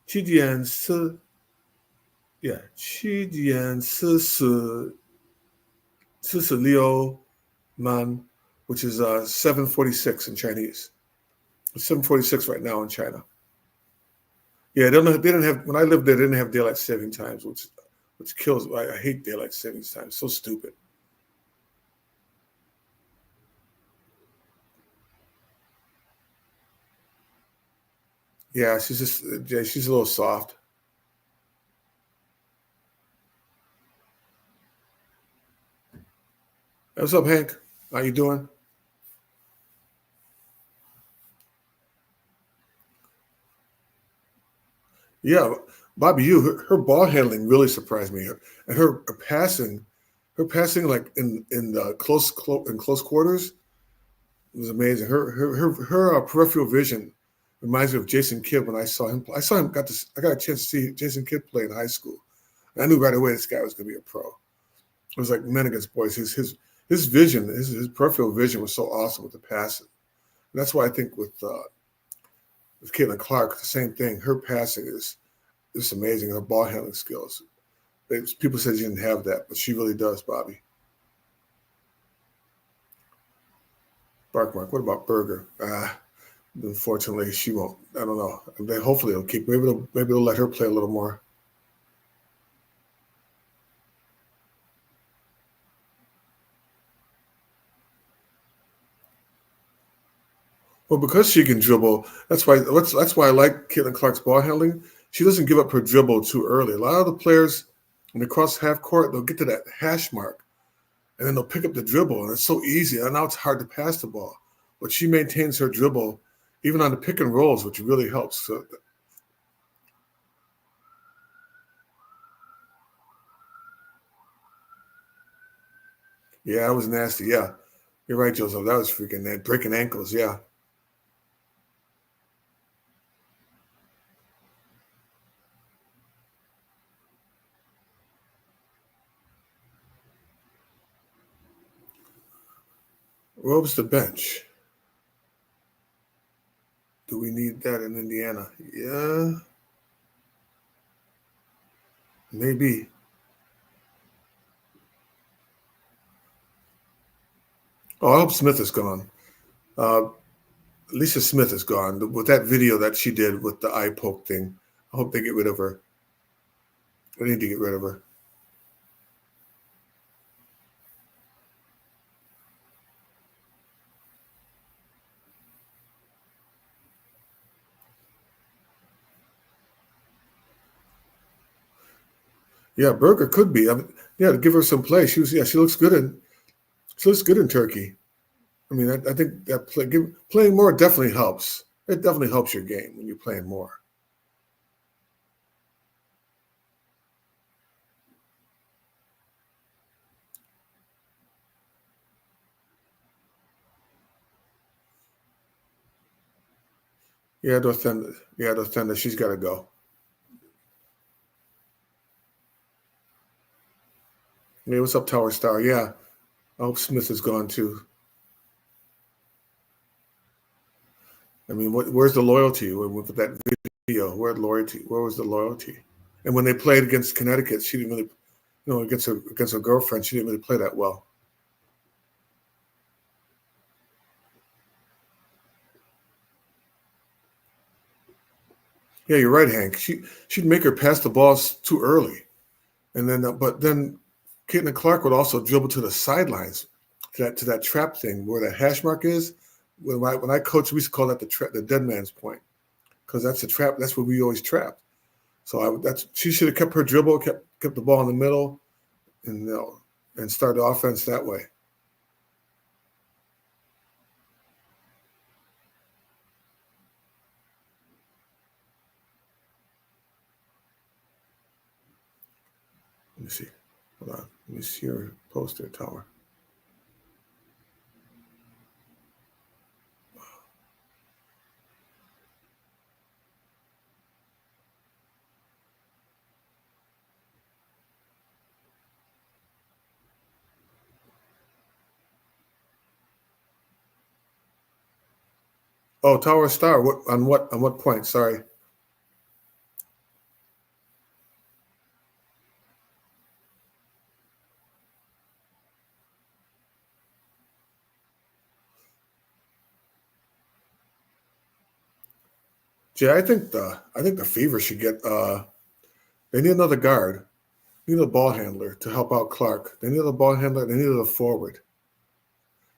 7:46 man, which is 7:46 in Chinese. It's 7:46 right now in China. Yeah, they didn't have when I lived there. They didn't have daylight saving times, which kills. I hate daylight savings time. It's so stupid. Yeah, she's a little soft. Hey, what's up, Hank? How you doing? Yeah, Bobby, her ball handling really surprised me, and her passing like in the close quarters was amazing. Her peripheral vision reminds me of Jason Kidd when I saw him. I got a chance to see Jason Kidd play in high school. And I knew right away this guy was going to be a pro. It was like men against boys. His vision, his peripheral vision was so awesome with the passing. And that's why I think with Caitlin Clark, the same thing. Her passing is amazing. Her ball handling skills. People said she didn't have that, but she really does, Bobby. Mark, what about Berger? Unfortunately, she won't. I don't know. Hopefully, they'll keep. Maybe they'll let her play a little more. Well, because she can dribble, that's why I like Caitlin Clark's ball handling. She doesn't give up her dribble too early. A lot of the players, when they cross half court, they'll get to that hash mark, and then they'll pick up the dribble, and it's so easy. And now it's hard to pass the ball, but she maintains her dribble even on the pick and rolls, which really helps. So, yeah, that was nasty. Yeah, you're right, Joseph. That was freaking breaking ankles. Yeah. Robes the bench. Do we need that in Indiana? Yeah, maybe. Oh, I hope Smith is gone. Uh, Lisa Smith is gone. With that video that she did with the eye poke thing, I hope they get rid of her. They need to get rid of her. Yeah, Berger could be. I mean, yeah, to give her some play. She looks good in Turkey. I mean, I think that playing more definitely helps. It definitely helps your game when you're playing more. Yeah, Dorthunder, she's got to go. Yeah, what's up, Tower Star? Yeah, I hope Smith is gone too. I mean, where's the loyalty with that video? Where was the loyalty? And when they played against Connecticut, she didn't really, against her girlfriend, she didn't really play that well. Yeah, you're right, Hank. She'd make her pass the balls too early, and then but then Caitlin Clark would also dribble to the sidelines, to that trap thing where that hash mark is. When I coached, we used to call that the dead man's point, because that's a trap. That's what we always trapped. So she should have kept her dribble, kept the ball in the middle, and and start the offense that way. me see. Hold on. Let me see your poster, Tower. Oh, Tower Star. What point? Sorry. Jay, I think the Fever should get they need another guard. They need a ball handler to help out Clark. They need a ball handler, they need a forward.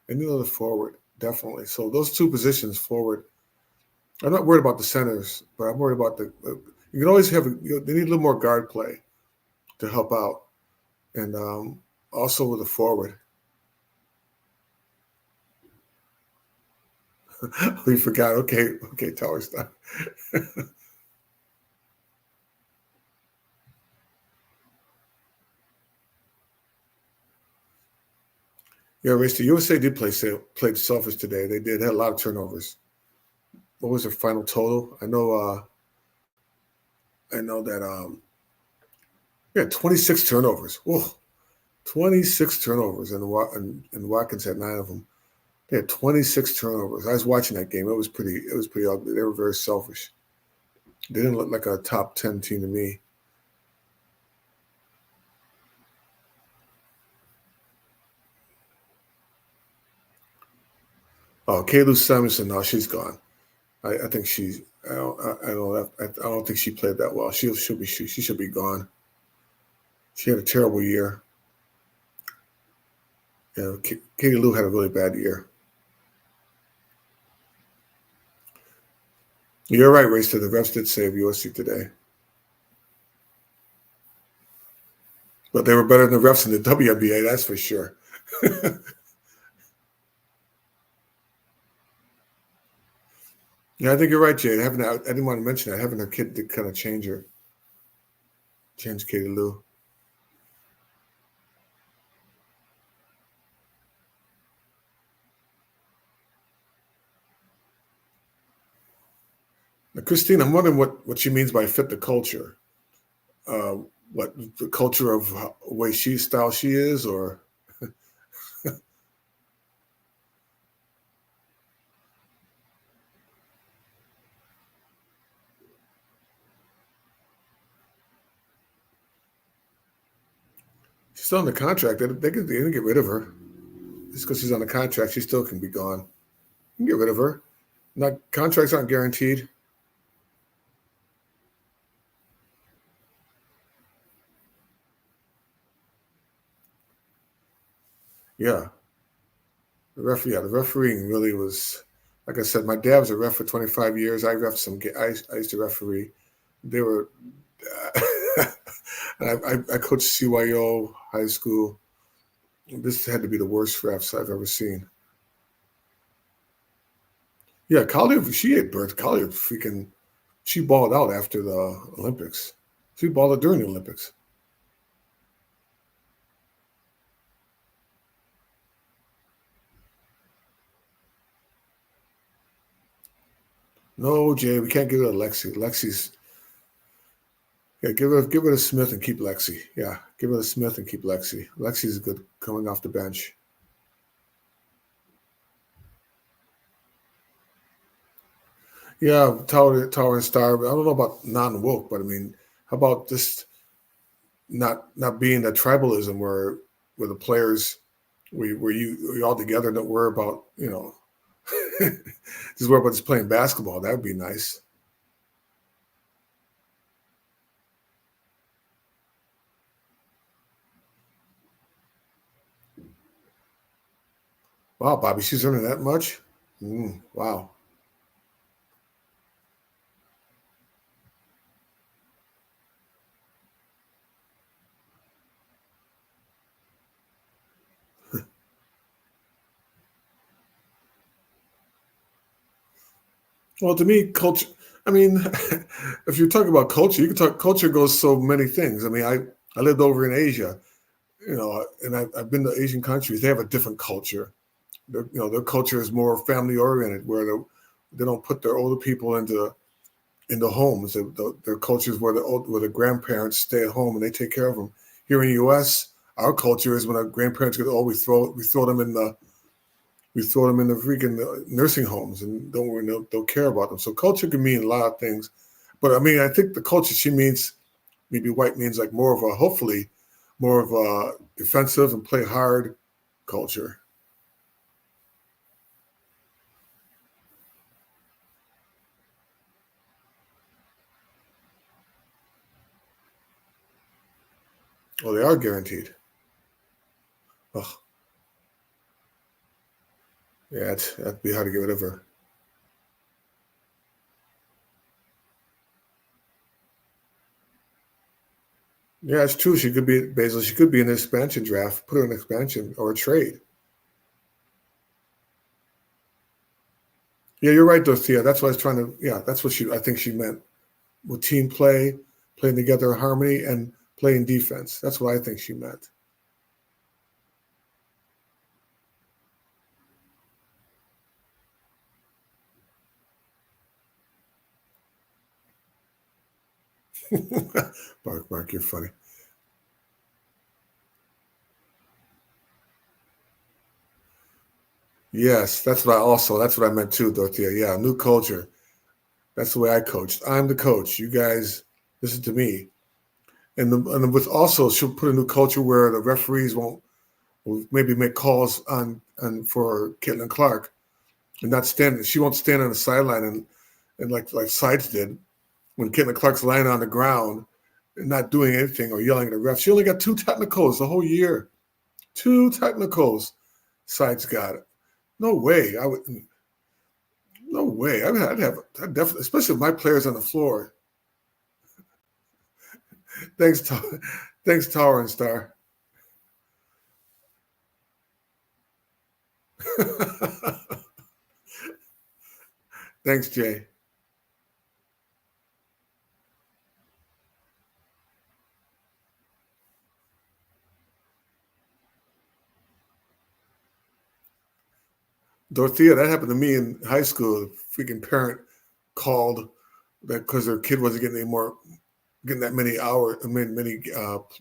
They need another forward, definitely. So those two positions forward. I'm not worried about the centers, but I'm worried about you can always they need a little more guard play to help out. And also with a forward. We forgot. Okay, Tower Star. Yeah, Race, the USA did played selfish today. They did had a lot of turnovers. What was their final total? I know that yeah, 26 turnovers. Whoa, 26 turnovers, and Watkins had 9 of them. They had 26 turnovers. I was watching that game. It was pretty ugly. They were very selfish. They didn't look like a top 10 team to me. Oh, Kalu Samuelson, no, she's gone. I think she's. I don't think she played that well. She should be gone. She had a terrible year. Katie Lou had a really bad year. You're right, Racer. The refs did save USC today. But they were better than the refs in the WNBA, that's for sure. Yeah, I think you're right, Jade. I didn't want to mention that. Having her kid to kind of change Katie Lou. Now, Christine, I'm wondering what she means by fit the culture. What the culture of way style she is, or she's still on the contract. They can get rid of her. Just because she's on the contract, she still can be gone. You can get rid of her. Contracts aren't guaranteed. Yeah. The refereeing really was, like I said, my dad was a ref for 25 years. I used to referee. They were, I coached CYO high school. This had to be the worst refs I've ever seen. Yeah, Collier, she ate birds. Collier she balled out after the Olympics. She balled out during the Olympics. No, Jay, we can't give it to Lexi. Give it to Smith and keep Lexi. Yeah, give it to Smith and keep Lexi. Lexi's good coming off the bench. Yeah, Tower and Star. I don't know about non-woke, but I mean, how about just not being that tribalism where the players we all together don't worry about just worry about just playing basketball. That would be nice. Wow, Bobby, she's earning that much? Wow. Well, to me, culture. I mean, if you're talking about culture, you can talk. Culture goes so many things. I mean, I lived over in Asia, and I've been to Asian countries. They have a different culture. Their culture is more family oriented, where they don't put their older people into homes. Their culture is where the grandparents stay at home and they take care of them. Here in the U.S., our culture is when our grandparents get old, we throw them in the freaking nursing homes and don't care about them. So culture can mean a lot of things, but I mean, I think the culture she means, maybe white means like hopefully more of a defensive and play hard culture. Oh, they are guaranteed. Oh, yeah, that'd be hard to get rid of her. Yeah, it's true. She could be Basil. She could be in an expansion draft. Put her in an expansion or a trade. Yeah, you're right, Dorothea. That's what I was trying to. Yeah, that's what I think she meant. With team play, playing together in harmony, and playing defense. That's what I think she meant. Mark, you're funny. Yes, that's what I meant too, Dorothea. Yeah, new culture. That's the way I coached. I'm the coach. You guys listen to me. And with also, she'll put a new culture where the referees will maybe make calls on for Caitlin Clark and not stand. She won't stand on the sideline and like Sides did when Caitlin Clark's lying on the ground and not doing anything or yelling at the ref. She only got 2 technicals the whole year. 2 technicals. Sides got it. No way. I would. No way. I'd definitely, especially if my players on the floor. Thanks, thanks, Tower and Star. Thanks, Jay. Dorothea, that happened to me in high school. A freaking parent called that because their kid wasn't getting that many hours,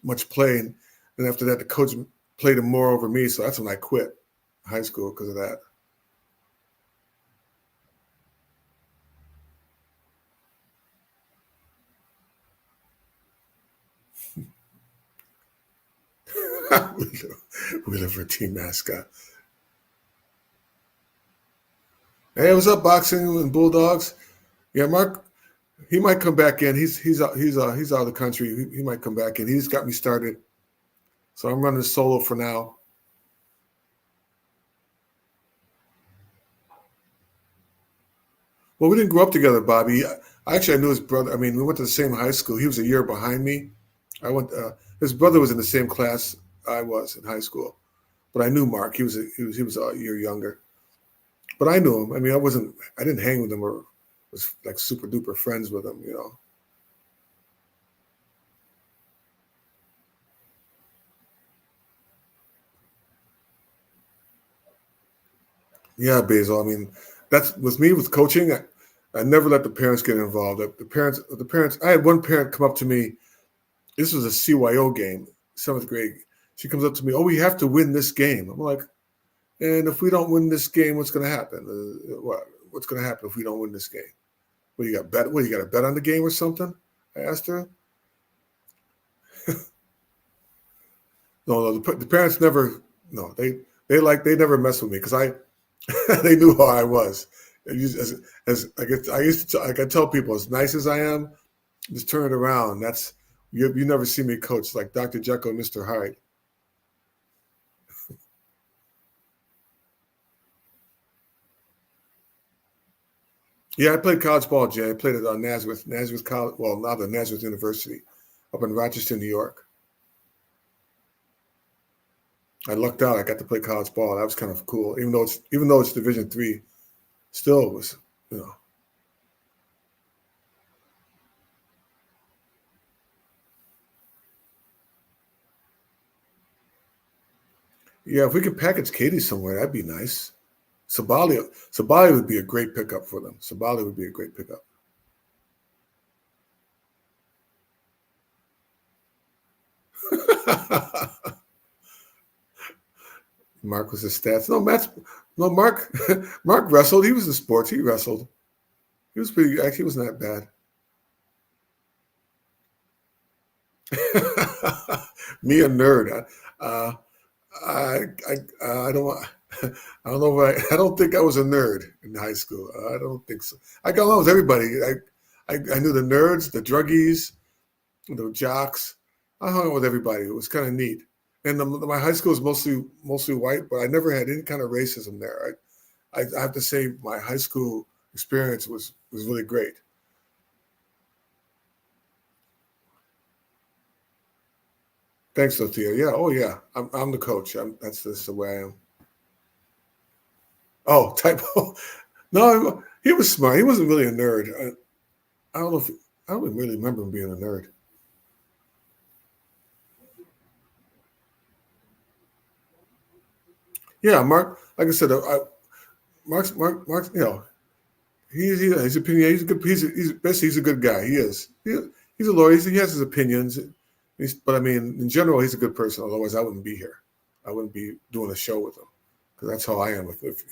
much playing. And after that, the coach played him more over me. So that's when I quit high school because of that. we live for a team mascot. Hey, what's up, boxing and Bulldogs? Yeah, Mark, he might come back in. He's out of the country. He might come back in. He's got me started, so I'm running solo for now. Well, we didn't grow up together, Bobby. Actually, I knew his brother. I mean, we went to the same high school. He was a year behind me. I went. His brother was in the same class I was in high school, but I knew Mark. He was a year younger. But I knew him. I mean, I didn't hang with him or was like super duper friends with him. Yeah, Basil. I mean, that's with me with coaching. I never let the parents get involved. The parents. I had one parent come up to me. This was a CYO game, 7th grade. She comes up to me. Oh, we have to win this game. I'm like, and if we don't win this game, what's going to happen? What's going to happen if we don't win this game? What you got bet? What you got to bet on the game or something? I asked her. No, the parents never. No, they never mess with me because they knew how I was. As I used to, like I tell people, as nice as I am, just turn it around. That's you never see me coach like Dr. Jekyll and Mr. Hyde. Yeah, I played college ball, Jay. I played at Nazareth College. Well, now the Nazareth University, up in Rochester, New York. I lucked out. I got to play college ball. That was kind of cool. Even though it's Division III, still was you know. Yeah, if we could package Katie somewhere, that'd be nice. Sabali would be a great pickup for them. Sabali would be a great pickup. Mark was his stats. No, Mark. Mark wrestled. He was in sports. He wrestled. He was pretty. Actually, he wasn't that bad. Me a nerd. Uh, I don't want. I don't know if I don't think I was a nerd in high school. I don't think so. I got along with everybody. I knew the nerds, the druggies, the jocks. I hung out with everybody. It was kind of neat. And my high school was mostly white, but I never had any kind of racism there. I have to say my high school experience was really great. Thanks, Sophia. Yeah. Oh, yeah. I'm the coach. That's the way I am. Oh, typo. No, he was smart. He wasn't really a nerd. I don't know if I don't really remember him being a nerd. Yeah, Mark. Like I said, Mark. His opinion. He's a good. Basically he's a good guy. He is. He's a lawyer. He has his opinions. But I mean, in general, he's a good person. Otherwise, I wouldn't be here. I wouldn't be doing a show with him because that's how I am. If.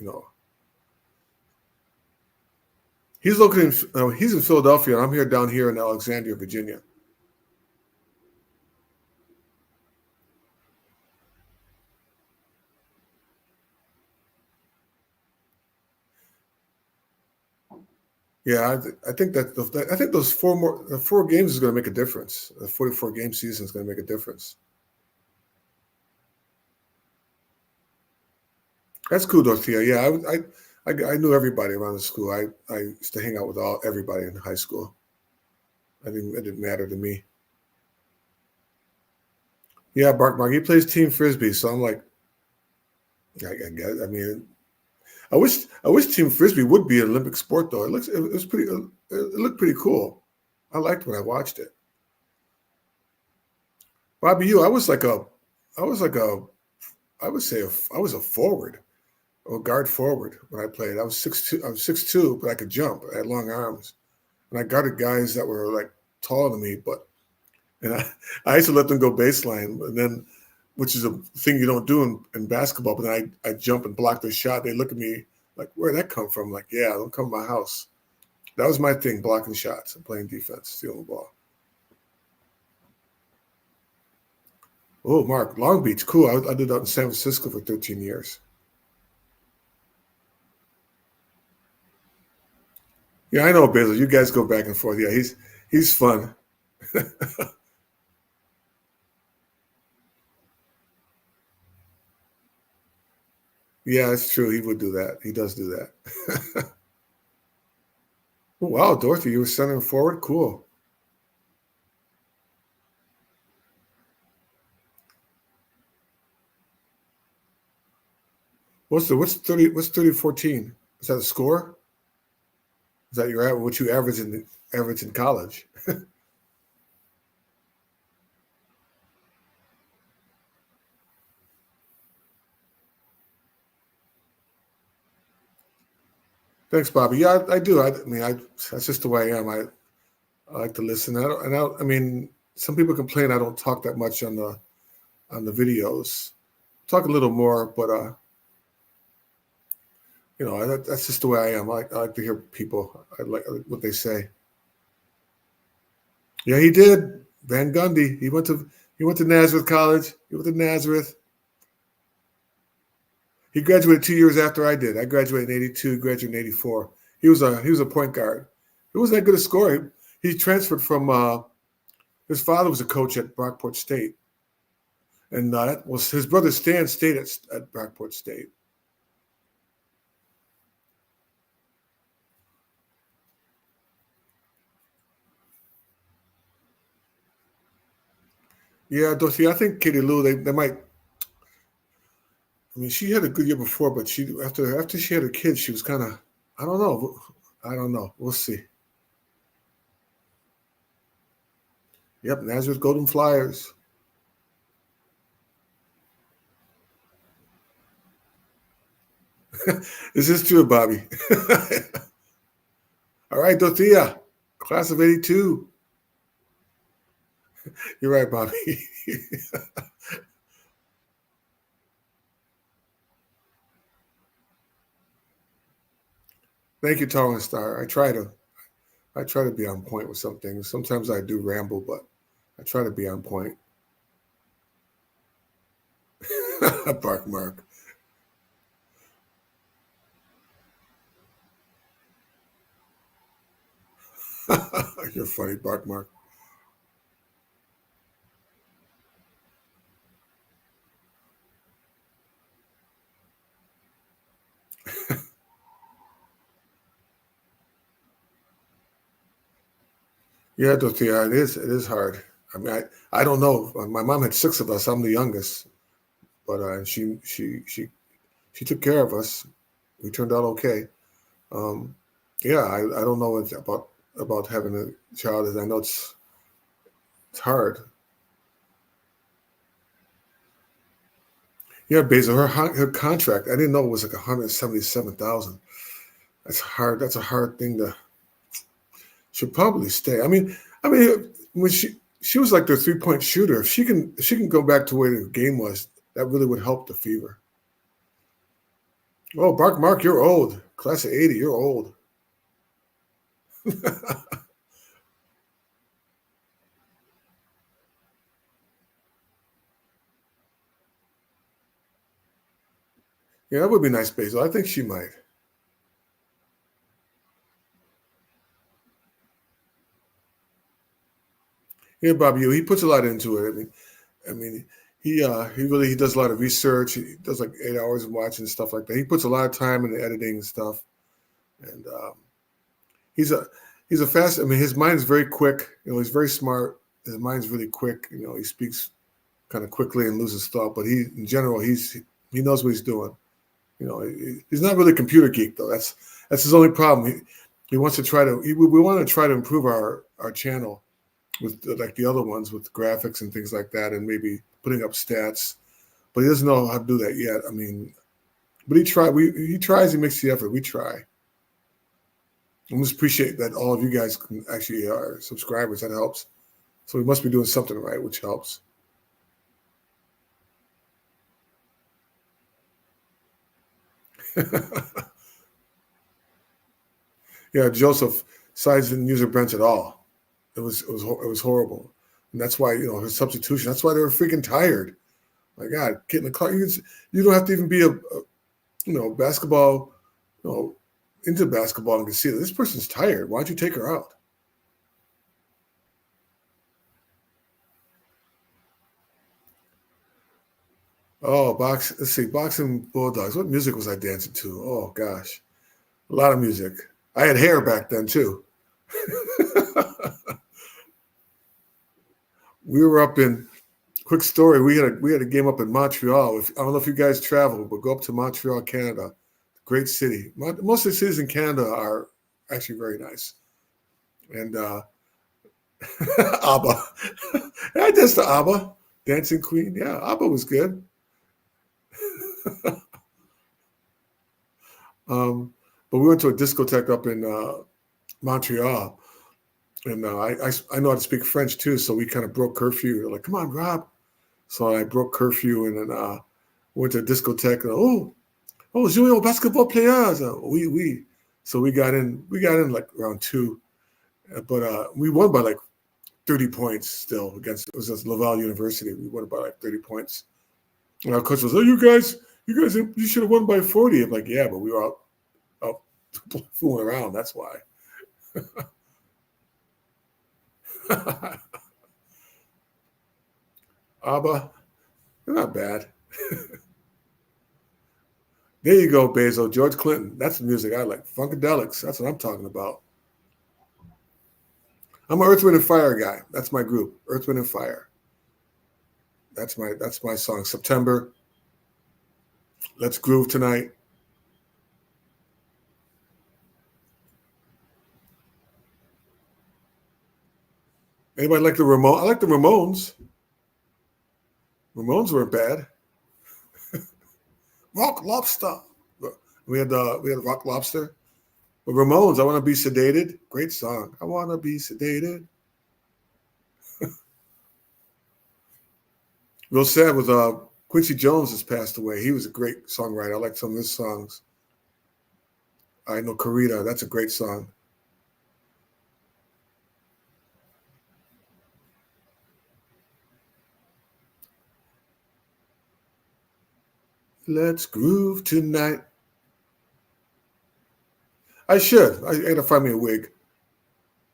He's located. He's in Philadelphia, and I'm here down here in Alexandria, Virginia. Yeah, I think I think those the 4 games is going to make a difference. The 44 game season is going to make a difference. That's cool, Dorothea. Yeah, I knew everybody around the school. I used to hang out with everybody in high school. It didn't matter to me. Yeah, Mark, he plays team frisbee, so I'm like, I guess. I mean, I wish team frisbee would be an Olympic sport though. It was pretty. It looked pretty cool. I liked when I watched it. Bobby, I was like a, I would say I was a forward or guard forward when I played. I was 6'2". I was 6'2", but I could jump. I had long arms, and I guarded guys that were like taller than me. And I used to let them go baseline, and then, which is a thing you don't do in basketball. But then I jump and block their shot. They look at me like, "Where'd that come from?" I'm like, "Yeah, don't come to my house." That was my thing: blocking shots and playing defense, stealing the ball. Oh, Mark, Long Beach, cool. I did that in San Francisco for 13 years. Yeah, I know Basil. You guys go back and forth. Yeah, he's fun. Yeah, it's true. He would do that. He does do that. Oh, wow, Dorothy, you were centering forward. Cool. What's 30-14? Is that a score? Is that your average? What you average in college? Thanks, Bobby. Yeah, I do. I mean, that's just the way I am. I like to listen. I mean, some people complain I don't talk that much on the videos. Talk a little more, but that's just the way I am. I like to hear people. I like what they say. Yeah, he did. Van Gundy. He went to Nazareth College. He went to Nazareth. He graduated 2 years after I did. I graduated in '82. Graduated in '84. He was a point guard. He wasn't that good a scorer. He transferred from. His father was a coach at Brockport State, and that was his brother Stan stayed at Brockport State. Yeah, Dorothy. I think Katie Lou. They might. I mean, she had a good year before, but after she had her kids, she was kind of. I don't know. I don't know. We'll see. Yep, Nazareth Golden Flyers. This is true, Bobby. All right, Dorothea, class of 82. You're right, Bobby. Thank you, Tall and Star. I try to be on point with some things. Sometimes I do ramble, but I try to be on point. Bark Mark. You're funny, Bark Mark. Yeah, Dorothea, it is. It is hard. I mean, I don't know. My mom had 6 of us. I'm the youngest, but she took care of us. We turned out okay. Um, yeah, I don't know what about having a child. I know it's hard. Yeah, Basil, her contract. I didn't know it was like 177,000. That's hard. That's a hard thing to. Should probably stay. I mean, when she was like the 3-point shooter. If she can go back to where the game was, that really would help the Fever. Oh, Bark Mark, you're old. Class of 80, you're old. Yeah, that would be nice, Basil. I think she might. Yeah, Bobby, he puts a lot into it. I mean, he does a lot of research. He does like 8 hours of watching stuff like that. He puts a lot of time into editing and stuff. And he's a he's a fast. I mean, his mind is very quick. He's very smart. His mind's really quick. He speaks kind of quickly and loses thought. But in general, he knows what he's doing. He's not really a computer geek though. That's his only problem. He wants to try to. We want to try to improve our channel with like the other ones with graphics and things like that, and maybe putting up stats. But he doesn't know how to do that yet. I mean, but he try. He tries. He makes the effort. We try. I just appreciate that all of you guys can actually are subscribers. That helps. So we must be doing something right, which helps. Yeah, Joseph Sides didn't use her bench at all. It was horrible, and that's why her substitution. That's why they were freaking tired. My God, get in the car. You don't have to even be a basketball, into basketball and can see that this person's tired. Why don't you take her out? Oh, let's see, boxing Bulldogs. What music was I dancing to? Oh gosh, a lot of music. I had hair back then too. We were up in. Quick story: we had a game up in Montreal. I don't know if you guys travel, but go up to Montreal, Canada. Great city. Most of the cities in Canada are actually very nice. And ABBA. I danced to ABBA, Dancing Queen. Yeah, ABBA was good. But we went to a discotheque up in Montreal, and I know how to speak French too, so we kind of broke curfew. They're like, "Come on, Rob." So I broke curfew and then went to a discotheque. And, jouer au basketball players. Oui, oui. So we got in like around 2, but we won by like 30 points still it was at Laval University. We won by like 30 points. And our coach was, "Oh, you guys, you should have won by 40." I'm like, "Yeah, but we were out fooling around. That's why." ABBA, they're not bad. There you go, Basil. George Clinton. That's the music I like. Funkadelics. That's what I'm talking about. I'm an Earth, Wind, and Fire guy. That's my group. Earth, Wind, and Fire. That's my song. September. Let's groove tonight. Anybody like the Ramones? I like the Ramones. Ramones weren't bad. Rock Lobster. We had Rock Lobster. But Ramones, I Want to Be Sedated. Great song. I Want to Be Sedated. Real sad with Quincy Jones has passed away. He was a great songwriter. I like some of his songs. I know Corita. That's a great song. Let's groove tonight. I should. I gotta find me a wig.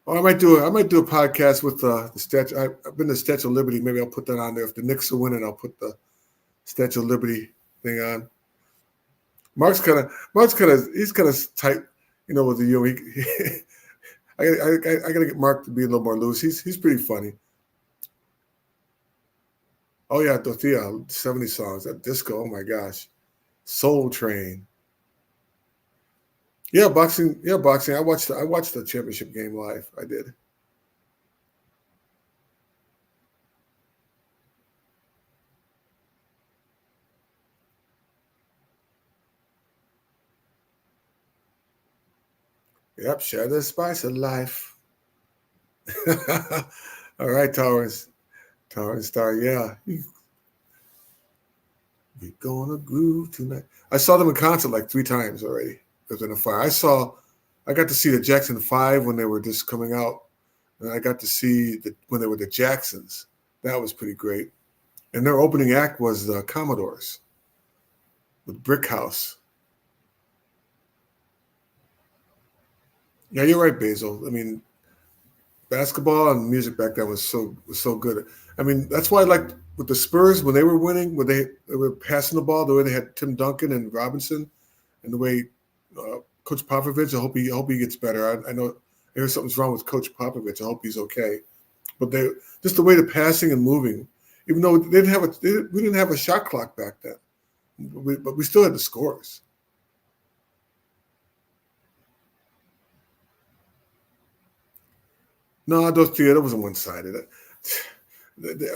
Or I might do a podcast with the Statue. I've been to Statue of Liberty. Maybe I'll put that on there. If the Knicks are winning, I'll put the Statue of Liberty thing on. Mark's kind of tight, with the you. I gotta get Mark to be a little more loose. He's pretty funny. Oh yeah, Dorothea, 70 songs. That disco, oh my gosh. Soul Train. Yeah, boxing. I watched the championship game live. I did. Yep, share the spice of life. All right, Torrance Star. Yeah. We're gonna groove tonight. I saw them in concert like 3 times already. Within a fire. I got to see the Jackson 5 when they were just coming out. And I got to see when they were the Jacksons. That was pretty great. And their opening act was the Commodores with Brick House. Yeah, you're right, Basil. I mean, basketball and music back then was so good. I mean, that's why I liked with the Spurs when they were winning, when they were passing the ball, the way they had Tim Duncan and Robinson, and the way Coach Popovich. I hope he gets better. I know I hear something's wrong with Coach Popovich. I hope he's okay. But just the way the passing and moving, even though we didn't have a shot clock back then, but we still had the scores. No, that wasn't one-sided.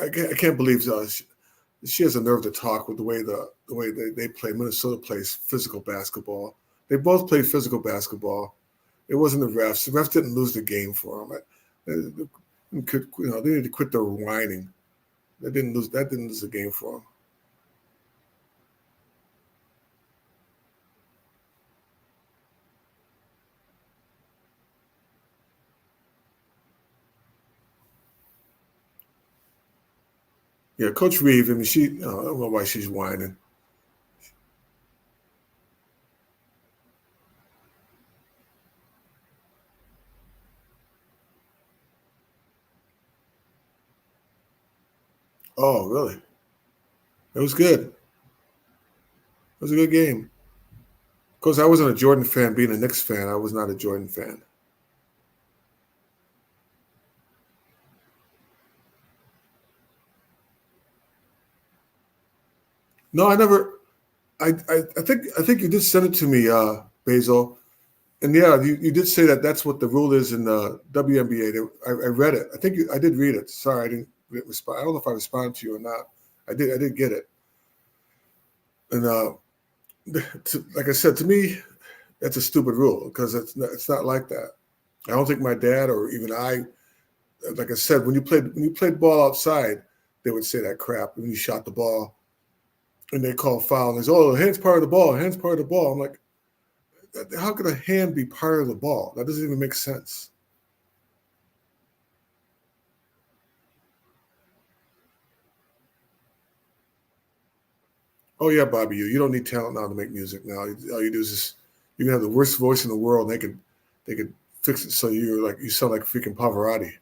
I can't believe she has a nerve to talk with the way they play. Minnesota plays physical basketball. They both played physical basketball. It wasn't the refs. The refs didn't lose the game for them. They need to quit their whining. That didn't lose the game for them. Yeah, Coach Reeve. I mean, I don't know why she's whining. Oh, really? It was good. It was a good game. Of course, I wasn't a Jordan fan. Being a Knicks fan, I was not a Jordan fan. No, I never. I think you did send it to me, Basil. And yeah, you did say that's what the rule is in the WNBA. I read it. I did read it. Sorry, I didn't respond. I don't know if I responded to you or not. I did get it. And like I said, to me, that's a stupid rule because it's not like that. I don't think my dad or even I, like I said, when you played ball outside, they would say that crap when you shot the ball, and they call foul. And they say, "Oh, the hand's part of the ball. Hand's part of the ball." I'm like, how could a hand be part of the ball? That doesn't even make sense. Oh yeah, Bobby, you don't need talent now to make music. Now all you do is you can have the worst voice in the world. And they could fix it so you sound like freaking Pavarotti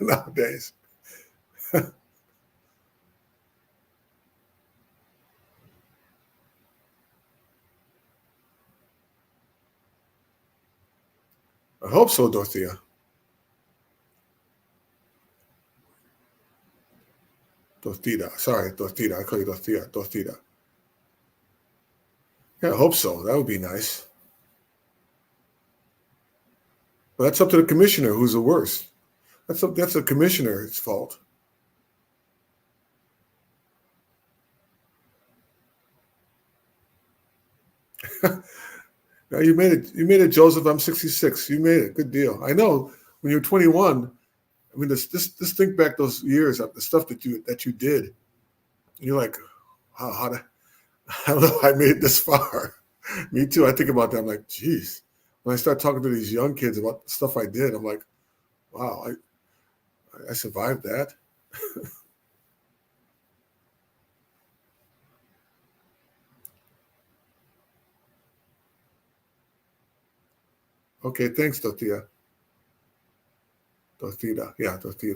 nowadays. I hope so, Dorothea. Dorothea. Sorry, Dorothea. I call you Dorothea. Dorothea. Yeah, I hope so. That would be nice. But that's up to the commissioner, who's the worst. That's the commissioner's fault. Now you made it. You made it, Joseph. I'm 66. You made it. Good deal. I know when you're 21. I mean, just think back those years of the stuff that you did. And you're like, wow, I don't know, I made it this far. Me too. I think about that. I'm like, geez. When I start talking to these young kids about the stuff I did, I'm like, wow, I survived that. Okay, thanks, Dorothea. Dorothea. Yeah, Dorothea.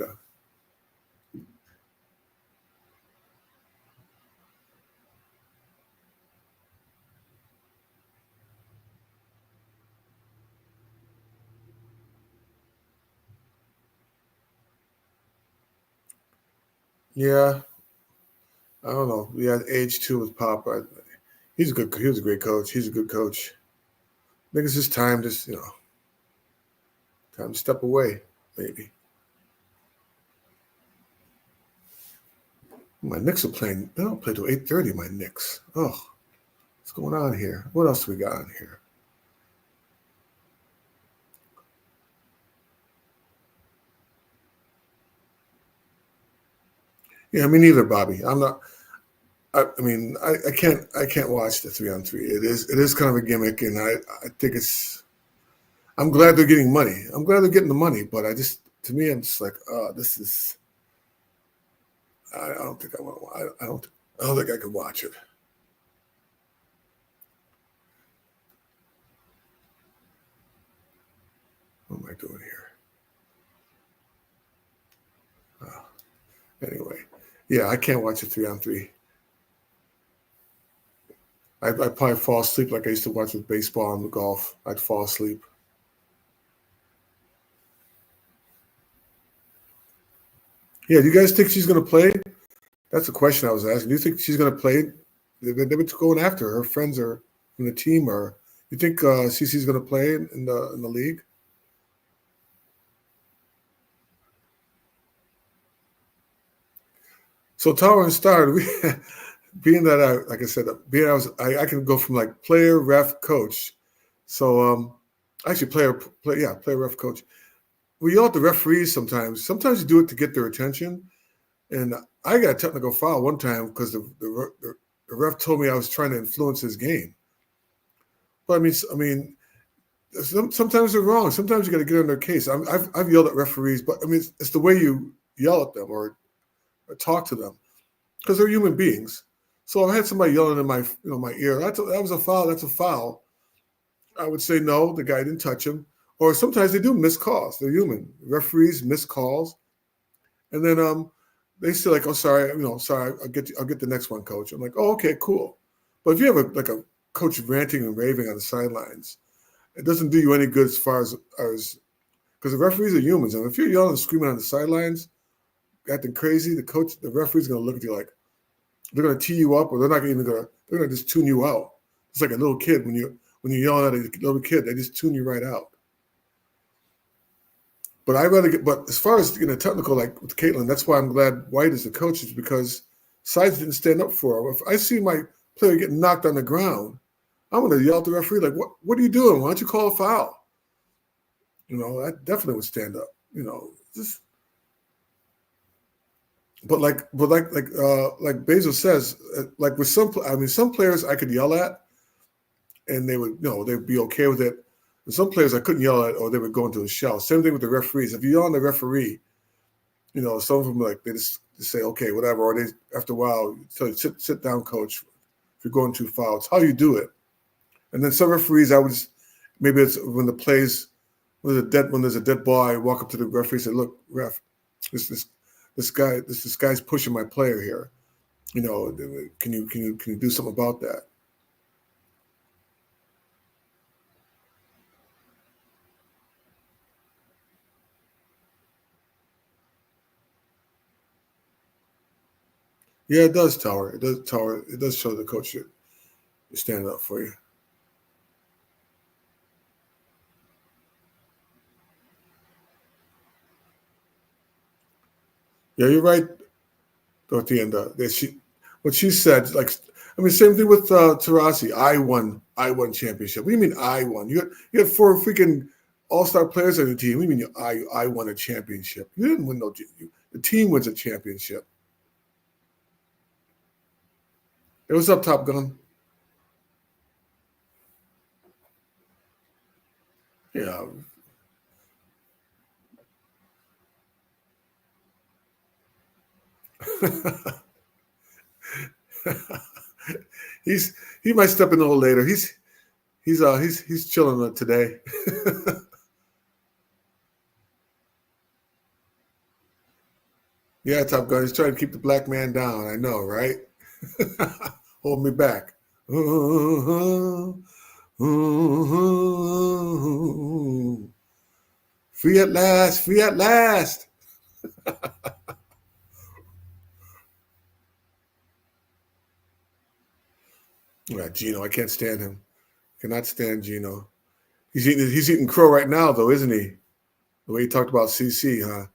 Yeah, I don't know. We had age two with Papa. He's a good. He was a great coach. He's a good coach. I think it's just time, time to step away, maybe. My Knicks are playing. They don't play till 8:30. My Knicks. Oh, what's going on here? What else do we got on here? Yeah, me neither, Bobby. I'm not. I mean, I can't watch the 3-on-3. It is kind of a gimmick, and I think it's. I'm glad they're getting money. I'm glad they're getting the money, but to me, I'm just like, oh, this is. I don't think I want to. I don't think I could watch it. What am I doing here? Oh, anyway, yeah, I can't watch a 3-on-3. I'd probably fall asleep like I used to watch with baseball and golf. I'd fall asleep. Yeah, do you guys think she's going to play? That's the question I was asking. Do you think she's going to play? They've been going after her. Her friends are from the team. Or you think CC's going to play in the league? So Tower and Star, being that like I said, I can go from like player, ref, coach. So actually player, ref, coach. We yell at the referees sometimes. Sometimes you do it to get their attention. And I got a technical foul one time because the ref told me I was trying to influence his game. But sometimes they're wrong. Sometimes you got to get on their case. I've yelled at referees, but I mean, it's the way you yell at them or talk to them because they're human beings. So I had somebody yelling in my ear. That was a foul. That's a foul. I would say no. The guy didn't touch him. Or sometimes they do miss calls. They're human. Referees miss calls, and then they say like, "Oh, sorry, sorry. I'll get the next one, coach." I'm like, "Oh, okay, cool." But if you have a coach ranting and raving on the sidelines, it doesn't do you any good as far as because the referees are humans, and if you're yelling and screaming on the sidelines, acting crazy, the referee's going to look at you like they're going to tee you up, or they're not even going to. They're going to just tune you out. It's like a little kid when you're yelling at a little kid, they just tune you right out. But but as far as technical, like with Caitlin, that's why I'm glad White is the coach, is because Sides didn't stand up for her. If I see my player getting knocked on the ground, I'm going to yell at the referee like, "What are you doing? Why don't you call a foul?" I definitely would stand up. Just. But like Basil says, like with some players I could yell at, and they would they'd be okay with it. And some players I couldn't yell at, or they would go into a shell. Same thing with the referees. If you yell at the referee, some of them like they just say okay, whatever, or they after a while tell you sit down, coach. If you're going too far, it's how you do it. And then some referees, I would maybe it's when the plays when there's a dead ball, I walk up to the referee and say, "Look, ref, this guy's pushing my player here. Can you do something about that?" Yeah, it does, Tower. It does, Tower. It does show the coach is standing up for you. Yeah, you're right, Dorothy. And what she said, like I mean, same thing with Taurasi. I won championship. What do you mean I won? You had 4 freaking all-star players on your team. What do you mean I won a championship? You didn't win no. The team wins a championship. Hey, what's up, Top Gun? Yeah. He might step in a little later. He's chilling today. Yeah, Top Gun. He's trying to keep the black man down. I know, right? Hold me back. Free at last. Free at last. Yeah, Gino. I can't stand him. Cannot stand Gino. He's eating crow right now, though, isn't he? The way he talked about CC, huh?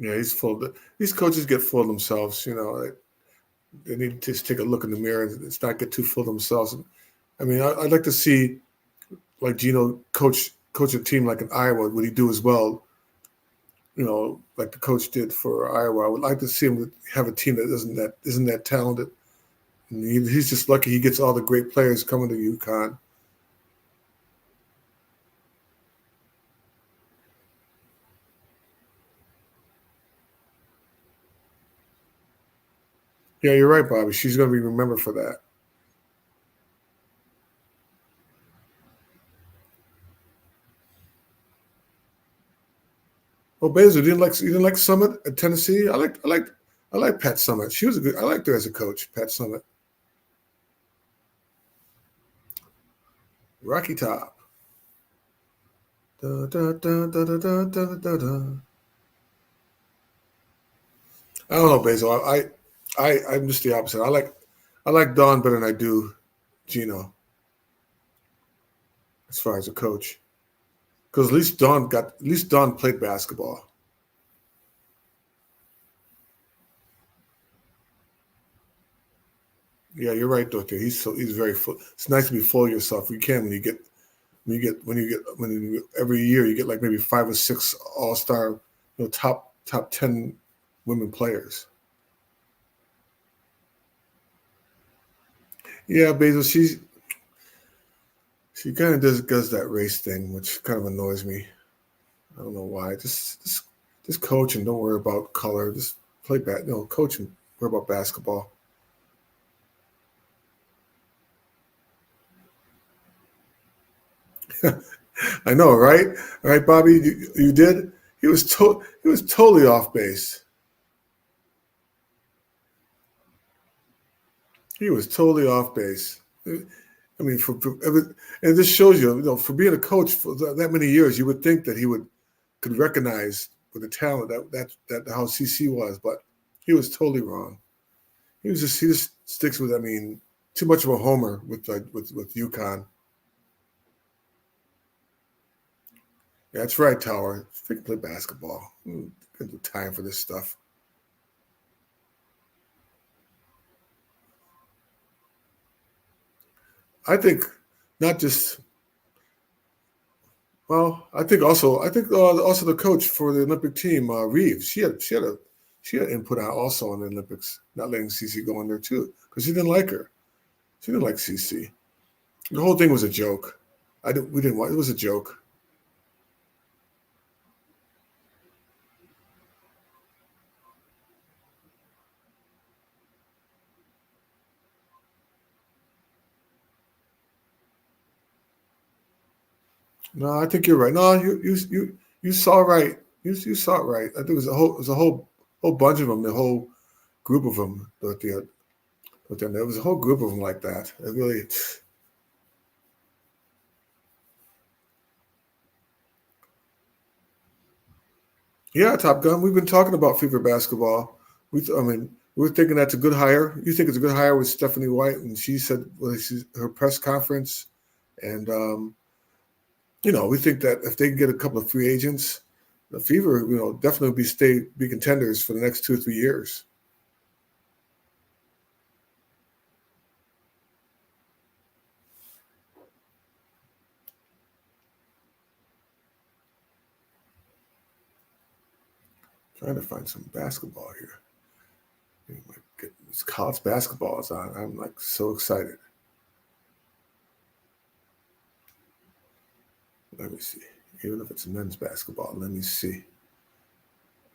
Yeah, he's full. These coaches get full of themselves. They need to just take a look in the mirror and it's not get too full of themselves. I mean, I'd like to see like Gino coach a team like in Iowa. Would he do as well? Like the coach did for Iowa. I would like to see him have a team that isn't that talented. And he's just lucky he gets all the great players coming to UConn. Yeah, you're right, Bobby. She's going to be remembered for that. Oh, Basil, you didn't like Summit at Tennessee? I like Pat Summit. She was a good. I liked her as a coach, Pat Summit. Rocky Top. Da, da, da, da, da, da, da, da, da. I don't know, Basil. I'm just the opposite. I like Don better than I do Gino as far as a coach. Because at least Don played basketball. Yeah, you're right, Doctor. He's very full. It's nice to be full of yourself. You can when every year you get like maybe 5 or 6 all-star, top 10 women players. Yeah, Basil, she kind of does that race thing, which kind of annoys me. I don't know why. Just coach and don't worry about color. Just play coach and worry about basketball. I know, right? All right, Bobby, you did. He was totally off base. He was totally off base. I mean, and this shows for being a coach for that many years, you would think that could recognize with the talent that how CC was, but he was totally wrong. He just sticks with. I mean, too much of a homer with UConn. Yeah, that's right, Tower. Freaking play basketball. Couldn't do time for this stuff. I think not just. Well, I think also the coach for the Olympic team, Reeves. She had input out also on the Olympics, not letting CC go in there too because she didn't like her. She didn't like CC. The whole thing was a joke. We didn't want. It was a joke. No, I think you're right. No, you saw right. You saw it right. I think it was a whole bunch of them. The whole group of them. But then there was a whole group of them like that. It really. Yeah, Top Gun. We've been talking about Fever basketball. I mean, we're thinking that's a good hire. You think it's a good hire with Stephanie White, and she said her press conference, and we think that if they can get a couple of free agents, the Fever, definitely be contenders for the next 2 or 3 years. Trying to find some basketball here. It's college basketball is on. I'm like so excited. Let me see. Even if it's men's basketball, let me see.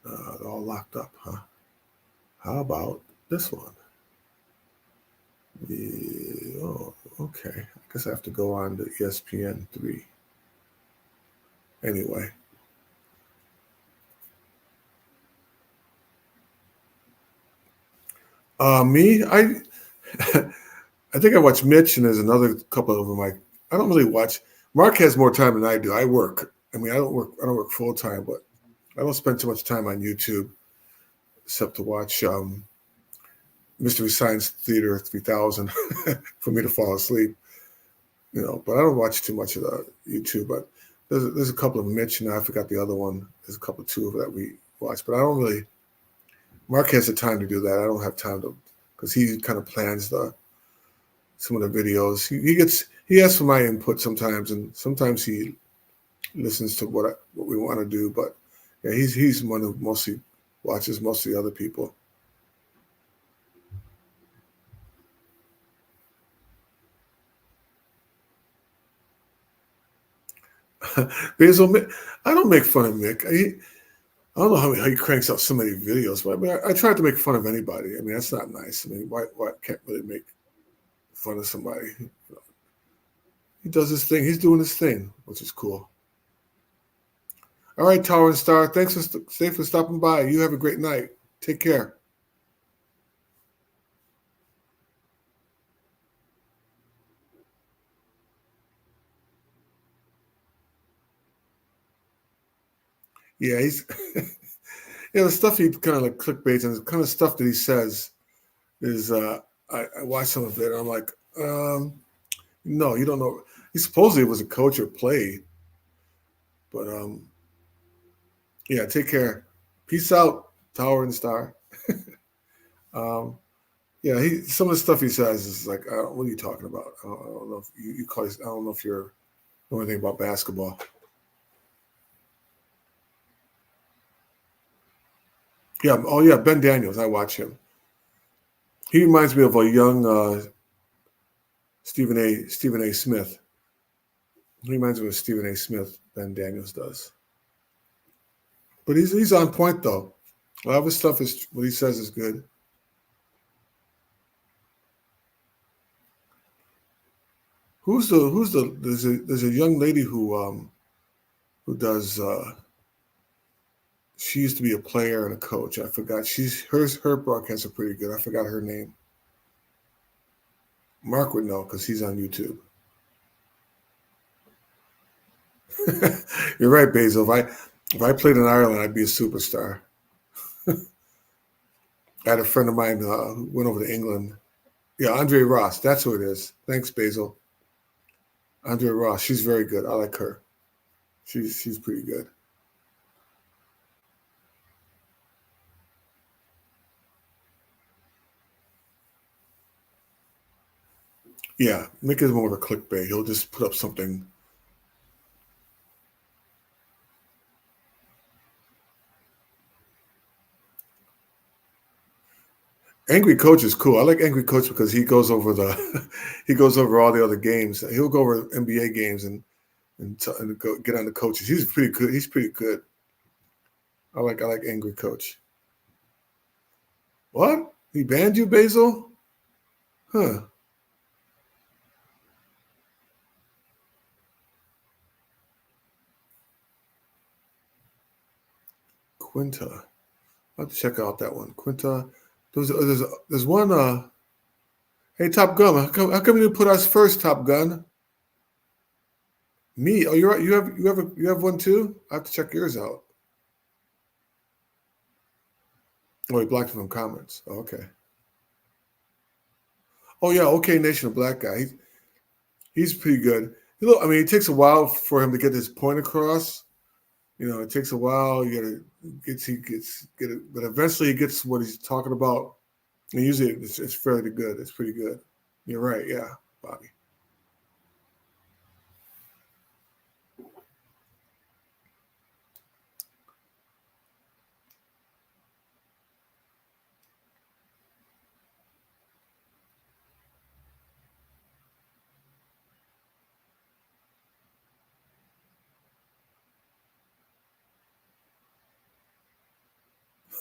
They're all locked up, huh? How about this one? Oh, okay. I guess I have to go on to ESPN 3. Anyway. Me, I I think I watch Mitch, and there's another couple of them. I don't really watch. Mark has more time than I do. I work. I mean, I don't work full time, but I don't spend too much time on YouTube except to watch Mystery Science Theater 3000 for me to fall asleep. But I don't watch too much of the YouTube. But there's a couple of Mitch, and I forgot the other one. There's a couple of two that we watch, but I don't really. Mark has the time to do that. I don't have time to, because he kind of plans some of the videos. He asks for my input sometimes, and sometimes he listens to what we want to do. But yeah, he's one who mostly watches most of the other people. Basil, I don't make fun of Mick. I don't know how he cranks out so many videos, but I mean, I try to make fun of anybody. I mean, that's not nice. I mean, why can't really make fun of somebody? He does his thing. He's doing his thing, which is cool. All right, Tower and Star. Thanks for stopping by. You have a great night. Take care. Yeah, he's the stuff he kind of like clickbaits and the kind of stuff that he says is I watch some of it and I'm like, no, you don't know. He supposedly was a coach or played, but yeah, take care. Peace out, Tower and Star. um, yeah, some of the stuff he says is like, what are you talking about? I don't know if you call. I don't know if you're know anything about basketball. Yeah. Oh, yeah. Ben Daniels. I watch him. He reminds me of a young Stephen A. Smith. He reminds me of Stephen A. Smith. Ben Daniels does. But he's on point though. A lot of his stuff is what he says is good. There's a young lady who does she used to be a player and a coach. I forgot. Her broadcasts are pretty good. I forgot her name. Mark would know because he's on YouTube. You're right, Basil. If I played in Ireland, I'd be a superstar. I had a friend of mine who went over to England. Yeah, Andre Ross. That's who it is. Thanks, Basil. Andre Ross. She's very good. I like her. She's pretty good. Yeah, Mick is more of a clickbait. He'll just put up something. Angry Coach is cool. I like Angry Coach because he goes over he goes over all the other games. He'll go over NBA games and go get on the coaches. He's pretty good. He's pretty good. I like Angry Coach. What? He banned you, Basil? Huh. Quinta. I'll have to check out that one. Quinta There's one. Hey, Top Gun. How come you put us first, Top Gun? Me? Oh, you're right. You have one too. I have to check yours out. Oh, he blocked it from comments. Oh, okay. Oh yeah. Okay, Nation, a black guy. He's pretty good. I mean, it takes a while for him to get his point across. It takes a while. He gets get it, but eventually he gets what he's talking about. And usually it's fairly good. It's pretty good. You're right. Yeah, Bobby.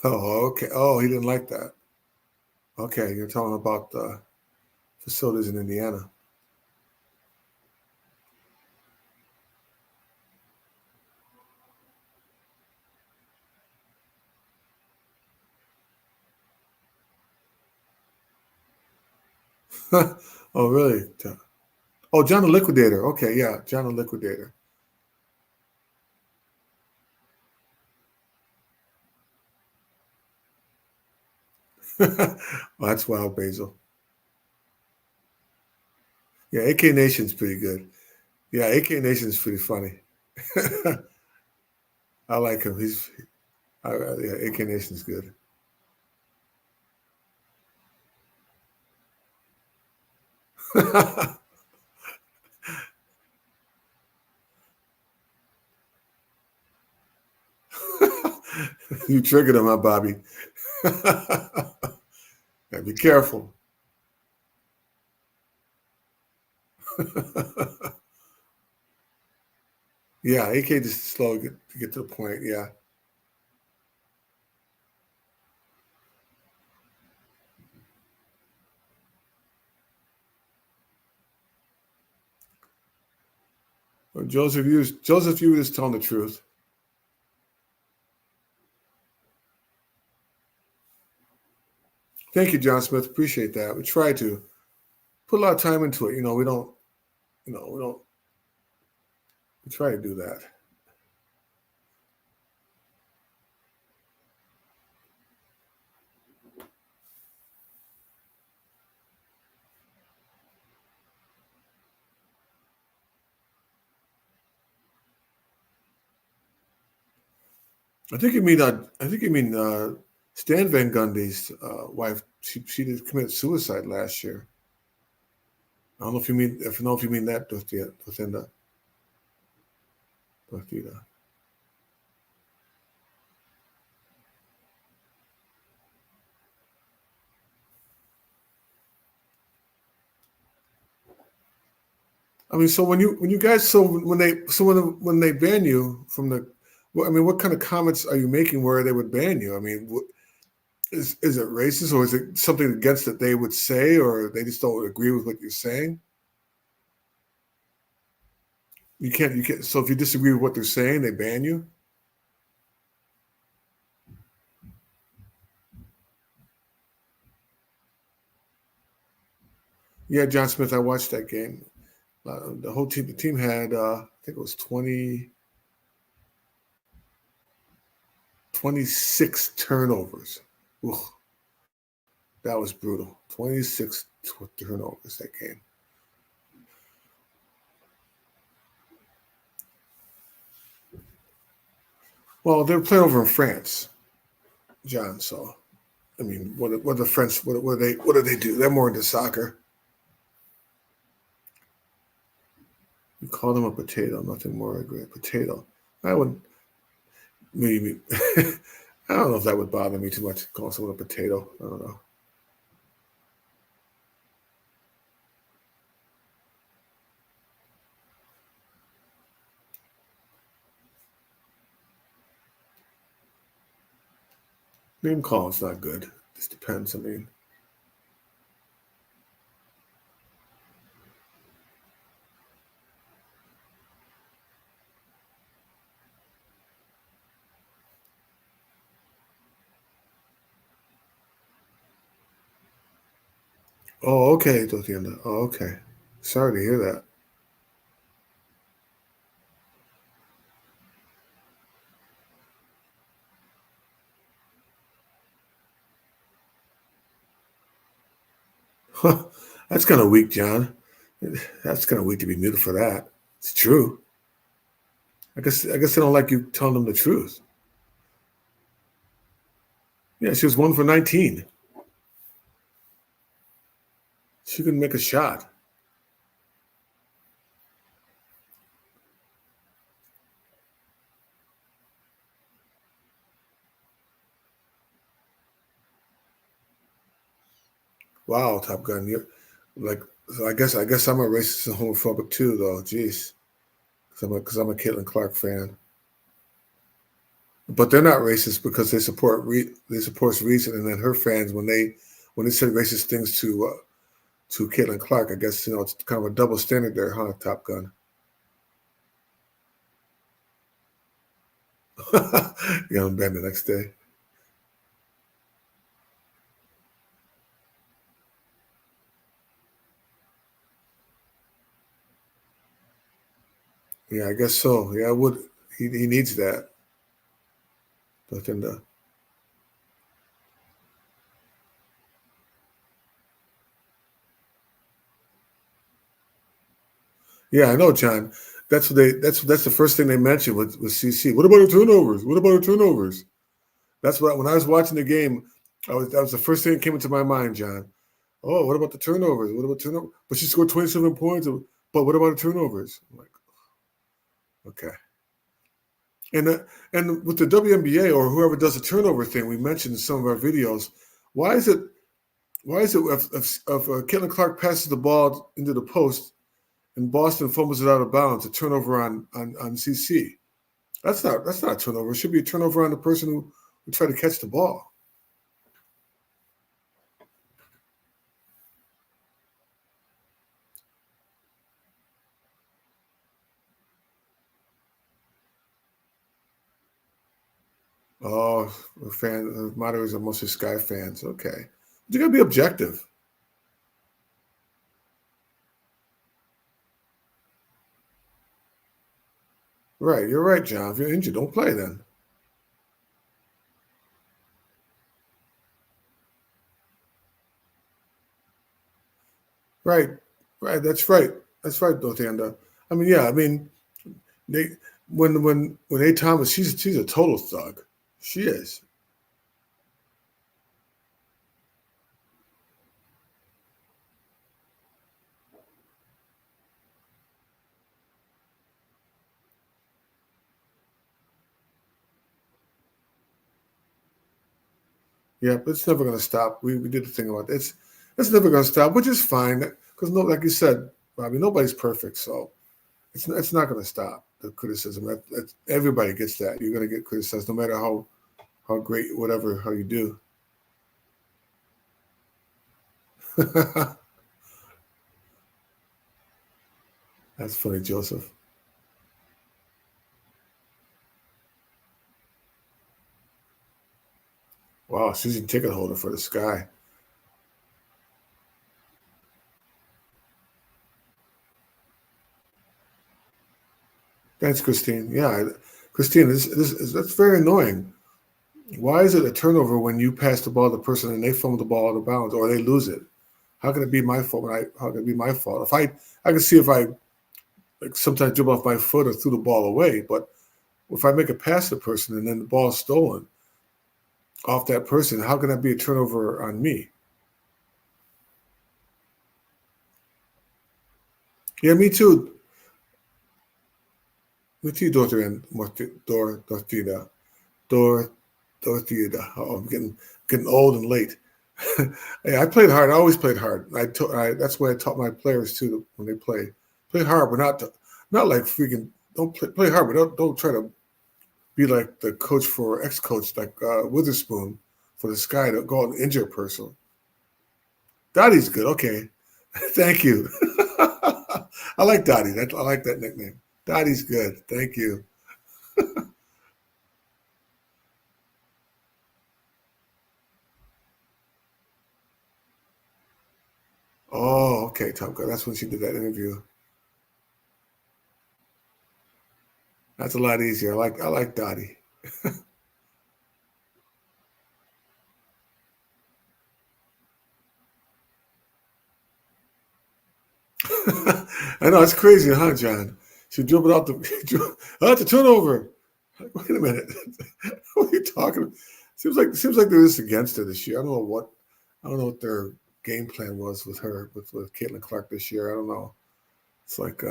Oh, okay. Oh, he didn't like that. Okay, you're talking about the facilities in Indiana. Oh, really? Oh, John the Liquidator. Okay, yeah, John the Liquidator. Well, that's wild, Basil. Yeah, AK Nation's pretty good. Yeah, AK Nation's pretty funny. I like him. Yeah, AK Nation's good. You triggered him, huh, Bobby? Yeah, be careful. Yeah, AK just slow to get to the point. Yeah. Well, Joseph, you were just telling the truth. Thank you, John Smith. Appreciate that. We try to put a lot of time into it. We don't. We try to do that. I think you mean Stan Van Gundy's wife. She did commit suicide last year. I don't know if you mean that within the. I mean, so when you guys when they ban you from the, I mean, what kind of comments are you making where they would ban you? I mean, is it racist or is it something against that they would say or they just don't agree with what you're saying? You can't. So if you disagree with what they're saying, they ban you. Yeah, John Smith. I watched that game. The team had I think it was 26 turnovers. Ugh, that was brutal. 26 turnovers that game. Well, they were playing over in France, John. So I mean, what are the French? What do they do? They're more into soccer. You call them a potato. Nothing more agree. Potato. I would maybe. I don't know if that would bother me too much. Call someone a potato. I don't know. Name calling's not good. Just depends. I mean, Oh, okay, Tatiana. Oh, okay. Sorry to hear that. Huh. That's kind of weak, John. That's kind of weak to be muted for that. It's true. I guess they don't like you telling them the truth. Yeah, she was 1 for 19. She couldn't make a shot. Wow, Top Gun. You're like, so I guess I'm a racist and homophobic too, though. Jeez, because I'm a Caitlin Clark fan. But they're not racist because they support reason, and then her fans when they said racist things to Caitlin Clark, I guess it's kind of a double standard there, huh? Top Gun. Young Ben the next day. Yeah, I guess so. Yeah, I would. He needs that. But then yeah, I know, John. That's the first thing they mentioned with CC. What about our turnovers? What about our turnovers? That's what when I was watching the game, that was the first thing that came into my mind, John. Oh, what about the turnovers? What about turnovers? But she scored 27 points. But what about the turnovers? I'm like, okay. And with the WNBA or whoever does the turnover thing, we mentioned in some of our videos. Why is it? Why is it if Caitlin Clark passes the ball into the post and Boston fumbles it out of bounds, a turnover on CC? That's not a turnover. It should be a turnover on the person who tried to catch the ball. Oh, moderators are mostly Sky fans. Okay, but you got to be objective. Right, you're right, John. If you're injured, don't play then. Right, right. That's right. That's right, Dotanda. I mean, yeah. I mean, they when A Thomas, she's a total thug. She is. Yeah, but it's never going to stop. We did the thing about it. It's never going to stop, which is fine because no, like you said, Bobby, nobody's perfect, so it's not going to stop the criticism. Everybody gets that. You're going to get criticized no matter how great whatever how you do. That's funny, Joseph. Wow, season ticket holder for the Sky. Thanks, Christine. Yeah, Christine, that's very annoying. Why is it a turnover when you pass the ball to the person and they fumble the ball out of bounds or they lose it? How can it be my fault? How can it be my fault? If I can see if I like sometimes dribble off my foot or threw the ball away, but if I make a pass to the person and then the ball is stolen off that person, how can that be a turnover on me? Yeah, me too. Me too, daughter and Dorotida. Dor Dorotida. Oh, I'm getting old and late. Hey, I played hard. I always played hard. That's why I taught my players too when they play hard, but not like freaking don't play hard, but don't try to be like the coach for ex-coach like Witherspoon for the Sky to go out and injure a person. Dottie's good. Okay, thank you. I like Dottie. I like that nickname. Dottie's good. Thank you. Oh, okay, Top Gun. That's when she did that interview. That's a lot easier. I like Dottie. I know it's crazy, huh, John? She dribbled out the turnover. Like, wait a minute, what are you talking about? Seems like they're just against her this year. I don't know what their game plan was with her with Caitlin Clark this year. I don't know. It's like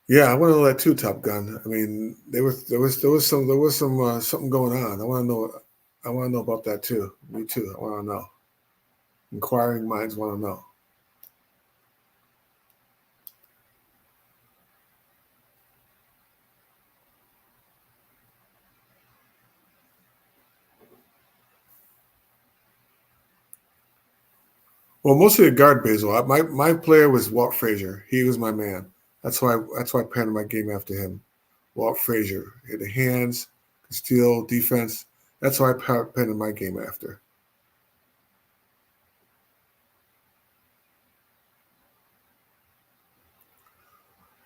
yeah, I want to know that too, Top Gun. I mean, there was some something going on. I want to know about that too. Me too. I want to know. Inquiring minds want to know. Well, mostly a guard, Basil. My player was Walt Frazier. He was my man. That's why I patterned my game after him. Walt Frazier. He had the hands, could steal, defense. That's why I patterned my game after.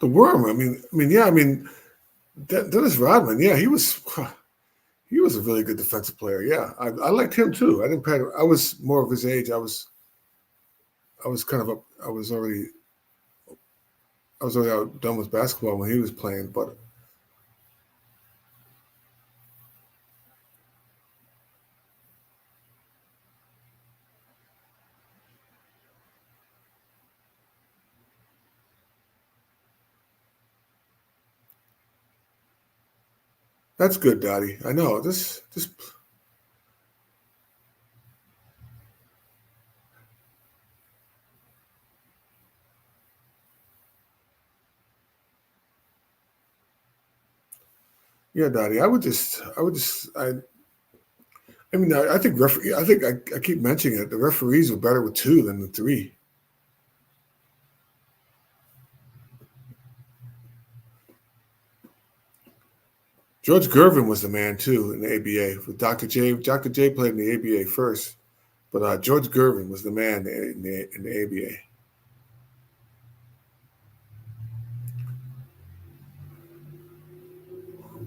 The worm. Yeah. Dennis Rodman. Yeah, he was a really good defensive player. Yeah, I liked him too. I didn't pattern. I was more of his age. I was kind of up. I was already out done with basketball when he was playing. But that's good, Dottie. I know this. Yeah, Dottie. I think I think I keep mentioning it. The referees were better with two than the three. George Gervin was the man too in the ABA with Dr. J. Dr. J played in the ABA first, but George Gervin was the man in the ABA.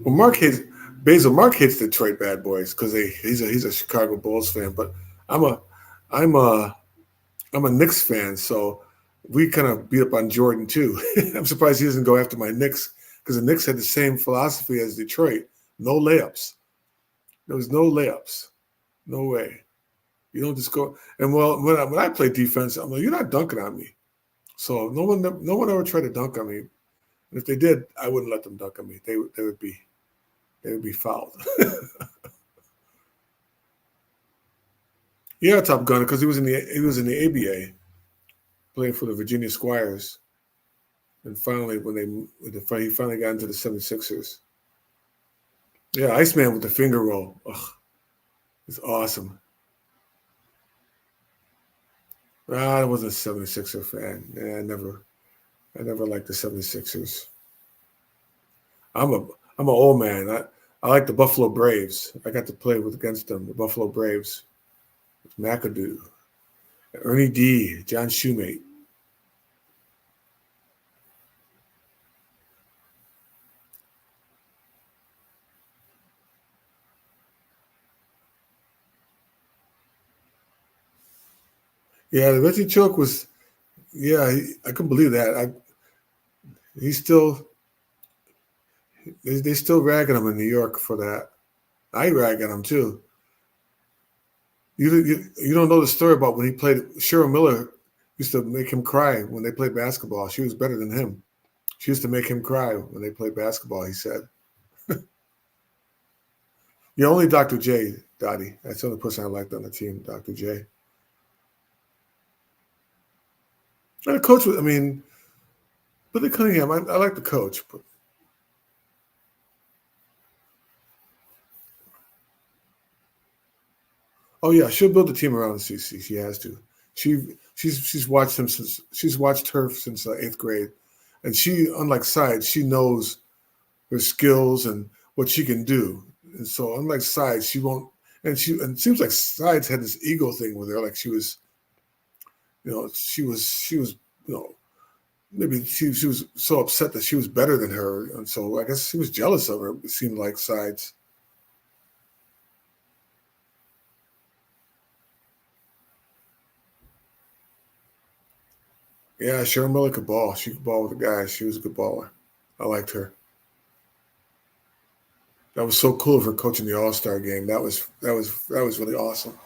Well, Mark hates Detroit Bad Boys because he's a Chicago Bulls fan, but I'm a I'm a I'm a Knicks fan, so we kind of beat up on Jordan too. I'm surprised he doesn't go after my Knicks because the Knicks had the same philosophy as Detroit: no layups. There was no layups, no way. You don't just go. And well, when I play defense, I'm like, you're not dunking on me. So no one ever tried to dunk on me. And if they did, I wouldn't let them dunk on me. They would be fouled. Yeah, Top Gunner, because he was in the ABA playing for the Virginia Squires, and finally he finally got into the 76ers. Yeah, Iceman with the finger roll. Ugh, it's awesome. I wasn't a 76er fan. Yeah, I never liked the 76ers. I'm a I'm an old man. I like the Buffalo Braves. I got to play with against them, the Buffalo Braves. McAdoo, Ernie D, John Shoemate. Yeah, the Reggie Choke was. Yeah, I couldn't believe that. He's still. They still ragging him in New York for that. I rag on him too. You don't know the story about when he played. Cheryl Miller used to make him cry when they played basketball. She was better than him. She used to make him cry when they played basketball. He said, "You're only Dr. J, Dottie. That's the only person I liked on the team, Dr. J." And the coach was. Billy Cunningham. I like the coach, but oh yeah, she'll build a team around CC. She has to. She's watched her since eighth grade. And she, unlike Sides, she knows her skills and what she can do. And so, unlike Sides, she won't. And it seems like Sides had this ego thing with her, like she was, she was, you know, maybe she was so upset that she was better than her, and so I guess she was jealous of her. It seemed like Sides. Yeah, Cheryl Miller could ball. She could ball with the guys. She was a good baller. I liked her. That was so cool of her coaching the All Star game. That was really awesome.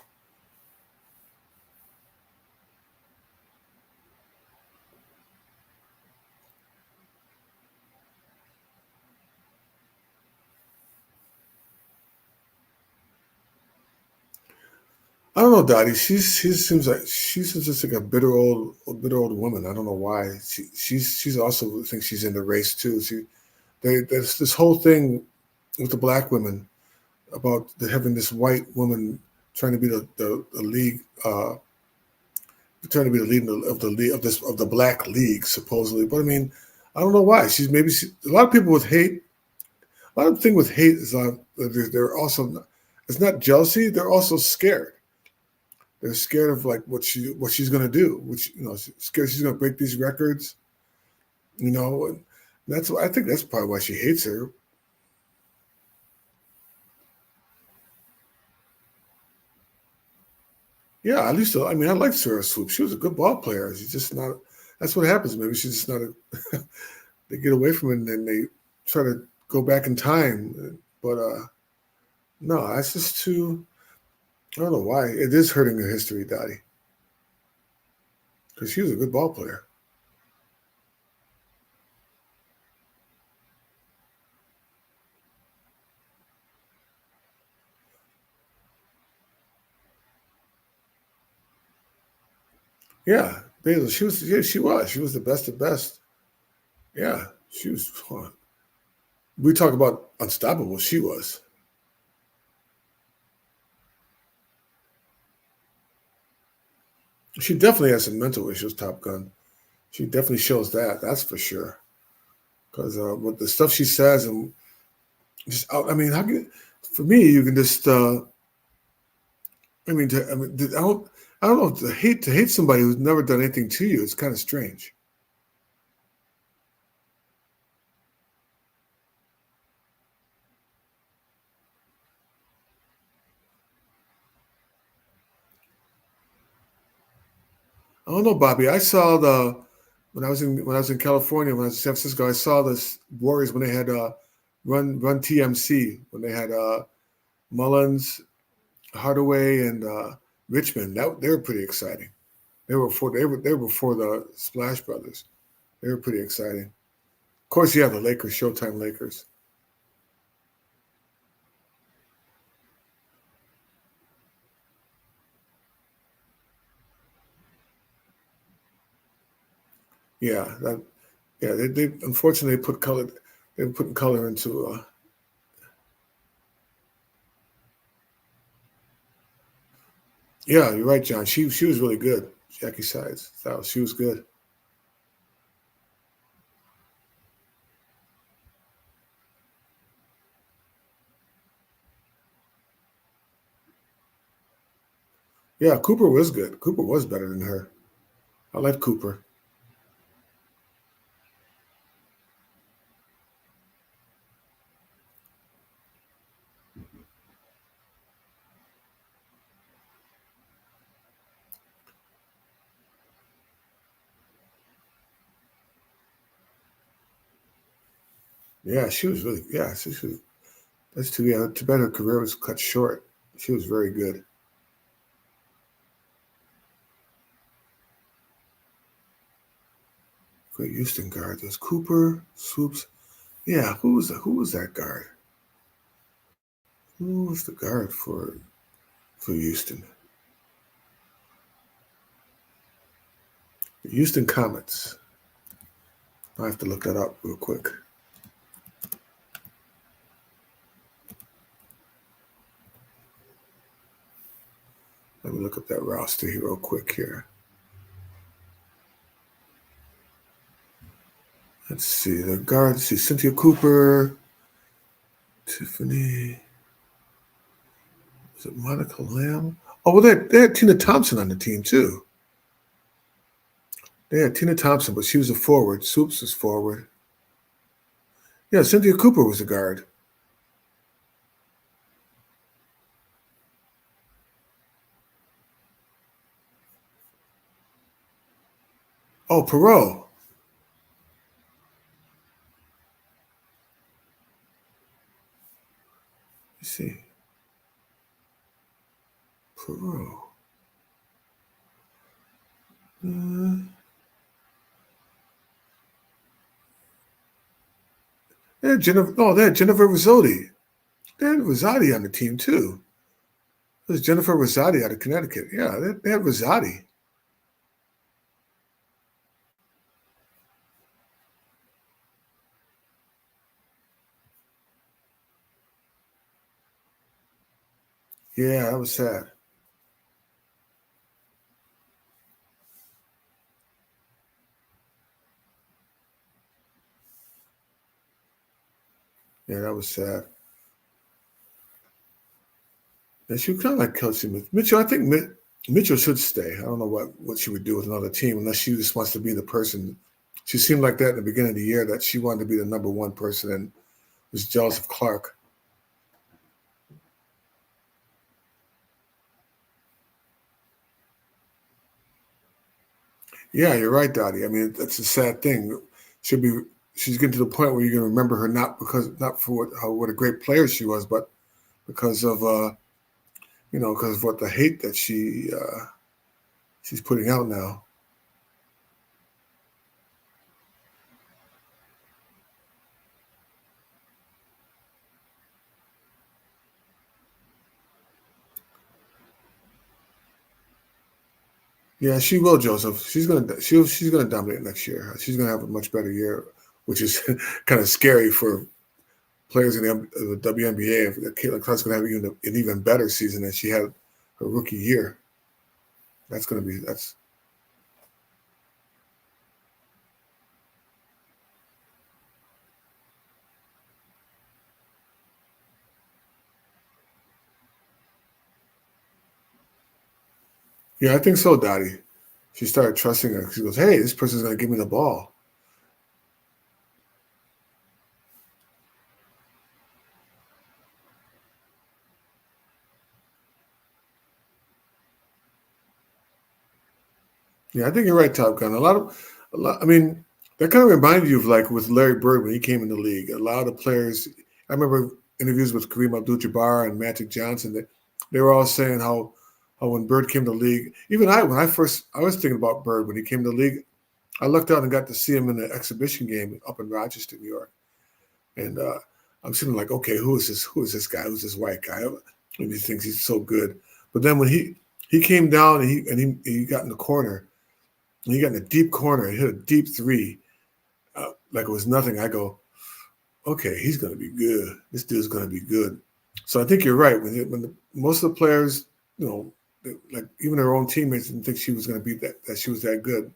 I don't know, Dottie. She seems like she's just like a bitter old woman. I don't know why. She's also thinks she's in the race too. There's this whole thing with the black women about having this white woman trying to be the league, trying to be the lead of the league of the black league supposedly. But I mean, I don't know why. A lot of people with hate. A lot of the thing with hate is they're also it's not jealousy. They're also scared. They're scared of like what she's gonna do. Which scared she's gonna break these records. And that's I think that's probably why she hates her. Yeah, I used to. I mean, I liked Sarah Swoop. She was a good ball player. She's just not. That's what happens. Maybe she's just not. They get away from it and then they try to go back in time. But no, that's just too. I don't know why. It is hurting her history, Dottie, because she was a good ball player. Yeah, Basil. She was. Yeah, she was. She was the best of best. Yeah, she was. We talk about unstoppable. She was. She definitely has some mental issues. Top Gun. She definitely shows that. That's for sure. Because with the stuff she says and just, I mean, for me, you can just. I don't know. To hate somebody who's never done anything to you, it's kind of strange. I don't know, Bobby. I saw the when I was in California, when I was in San Francisco, I saw the Warriors when they had run TMC when they had Mullins, Hardaway, and Richmond. They were pretty exciting. They were before the Splash Brothers. They were pretty exciting. Of course, yeah, the Lakers, Showtime Lakers. Yeah, they unfortunately put color. They were putting color into. Yeah, you're right, John. She was really good. Jackie Sides. She was good. Yeah, Cooper was good. Cooper was better than her. I like Cooper. Yeah, she was really. Yeah, she was. That's too. Yeah, too bad her career was cut short. She was very good. Great Houston guard. There's Cooper, Swoops. Yeah, who was that guard? Who was the guard for Houston? The Houston Comets. I have to look that up real quick. Let me look up that roster here real quick here. Let's see the guards. See Cynthia Cooper, Tiffany. Is it Monica Lamb? Oh, well, they had Tina Thompson on the team too. They had Tina Thompson, but she was a forward. Soups was forward. Yeah, Cynthia Cooper was a guard. Oh, Perot. Let's see. Perot. They had Jennifer. No, they had Jennifer Rizzotti. They had Rizzotti on the team too. It was Jennifer Rizzotti out of Connecticut. Yeah, they had Rizzotti. Yeah, that was sad. Yeah, that was sad. And she was kind of like Kelsey Mitchell. I think Mitchell should stay. I don't know what she would do with another team unless she just wants to be the person. She seemed like that in the beginning of the year that she wanted to be the number one person and was jealous of Clark. Yeah, you're right, Dottie. I mean, that's a sad thing. She'll be she's getting to the point where you're gonna remember her not for what a great player she was, but because of because of what the hate that she's putting out now. Yeah, she will, Joseph. She's gonna dominate next year. She's gonna have a much better year, which is kind of scary for players in the WNBA. If Caitlin Clark's gonna have an even better season than she had her rookie year. That's. Yeah, I think so, Dottie. She started trusting her. She goes, "Hey, this person's gonna give me the ball." Yeah, I think you're right, Top Gun. A lot. I mean, that kind of reminded you of like with Larry Bird when he came in the league. A lot of the players. I remember interviews with Kareem Abdul-Jabbar and Magic Johnson. That they were all saying how when Bird came to the league. Even I was thinking about Bird when he came to the league. I looked out and got to see him in an exhibition game up in Rochester, New York, and I'm sitting like, okay, who is this? Who is this guy? Who's this white guy? And he thinks he's so good. But then when he came down and he got in the corner. He got in a deep corner and hit a deep three, like it was nothing. I go, okay, he's going to be good. This dude's going to be good. So I think you're right. Most of the players, like even her own teammates didn't think she was going to be that she was that good.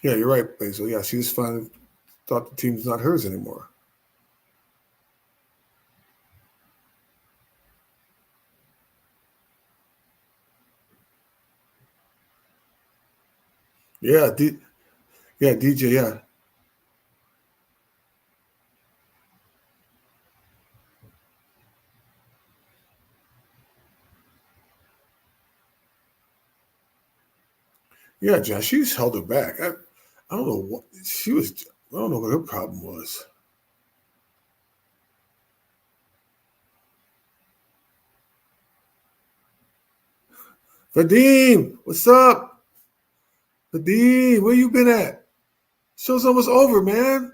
Yeah, you're right, Basil. Yeah, she just finally thought the team's not hers anymore. Yeah, yeah, DJ. Yeah, yeah, John. She's held her back. I don't know what she was. I don't know what her problem was. Vadim, what's up? Vadim, where you been at? Show's almost over, man.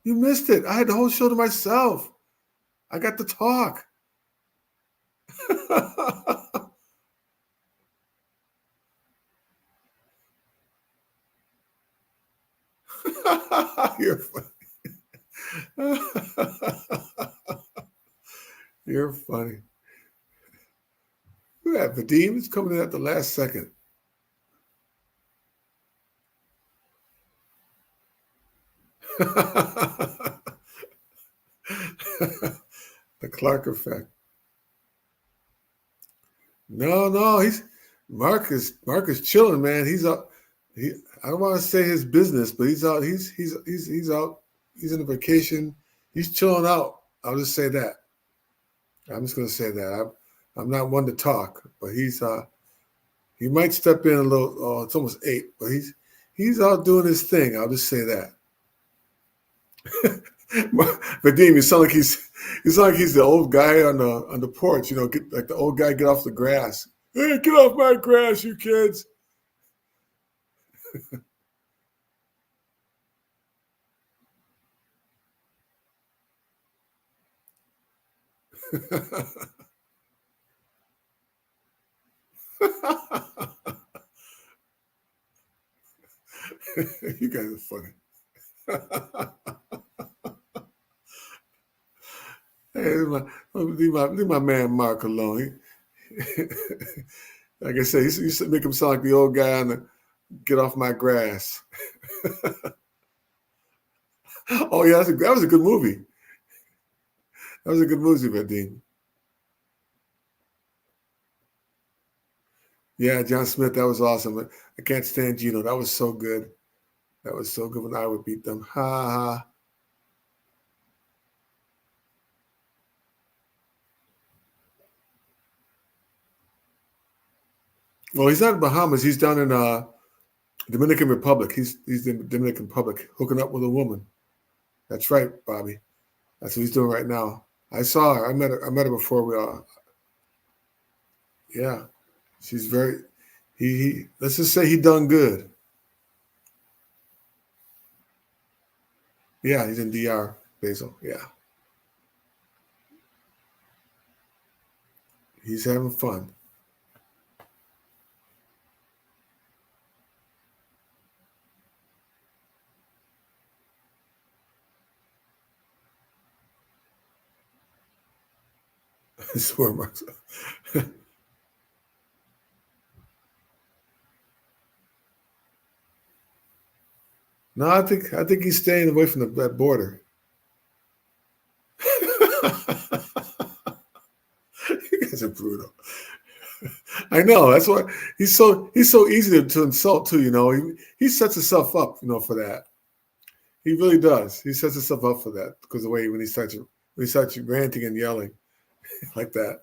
You missed it. I had the whole show to myself. I got to talk. You're You're funny. Look at that. Vadim is coming in at the last second. The Clark effect. No, he's Mark is chilling, man. He's out. I don't want to say his business, but he's out. He's out. He's on a vacation. He's chilling out. I'll just say that. I'm just gonna say that. I'm not one to talk, but he might step in a little. Oh, it's almost 8, but he's out doing his thing. I'll just say that. Vadim, you sound like he's the old guy on the porch. Like the old guy, get off the grass. Hey, get off my grass, you kids. You guys are funny. Hey, leave my man Mark alone. Like I said, you make him sound like the old guy on the get off my grass. Oh yeah, that was a good movie. That was a good movie, Vadim. Yeah, John Smith, that was awesome. I can't stand Gino. That was so good. That was so good when I would beat them. Ha ha. Well, he's not in Bahamas. He's down in Dominican Republic. He's in the Dominican Republic hooking up with a woman. That's right, Bobby. That's what he's doing right now. I saw her. I met her before we yeah. She's very he let's just say he done good. Yeah, he's in DR, Basil. Yeah. He's having fun. I swear, Mark. No, I think he's staying away from that border. You guys are brutal. I know. That's why he's so easy to insult too. He sets himself up, for that. He really does. He sets himself up for that because the way when he starts ranting and yelling like that.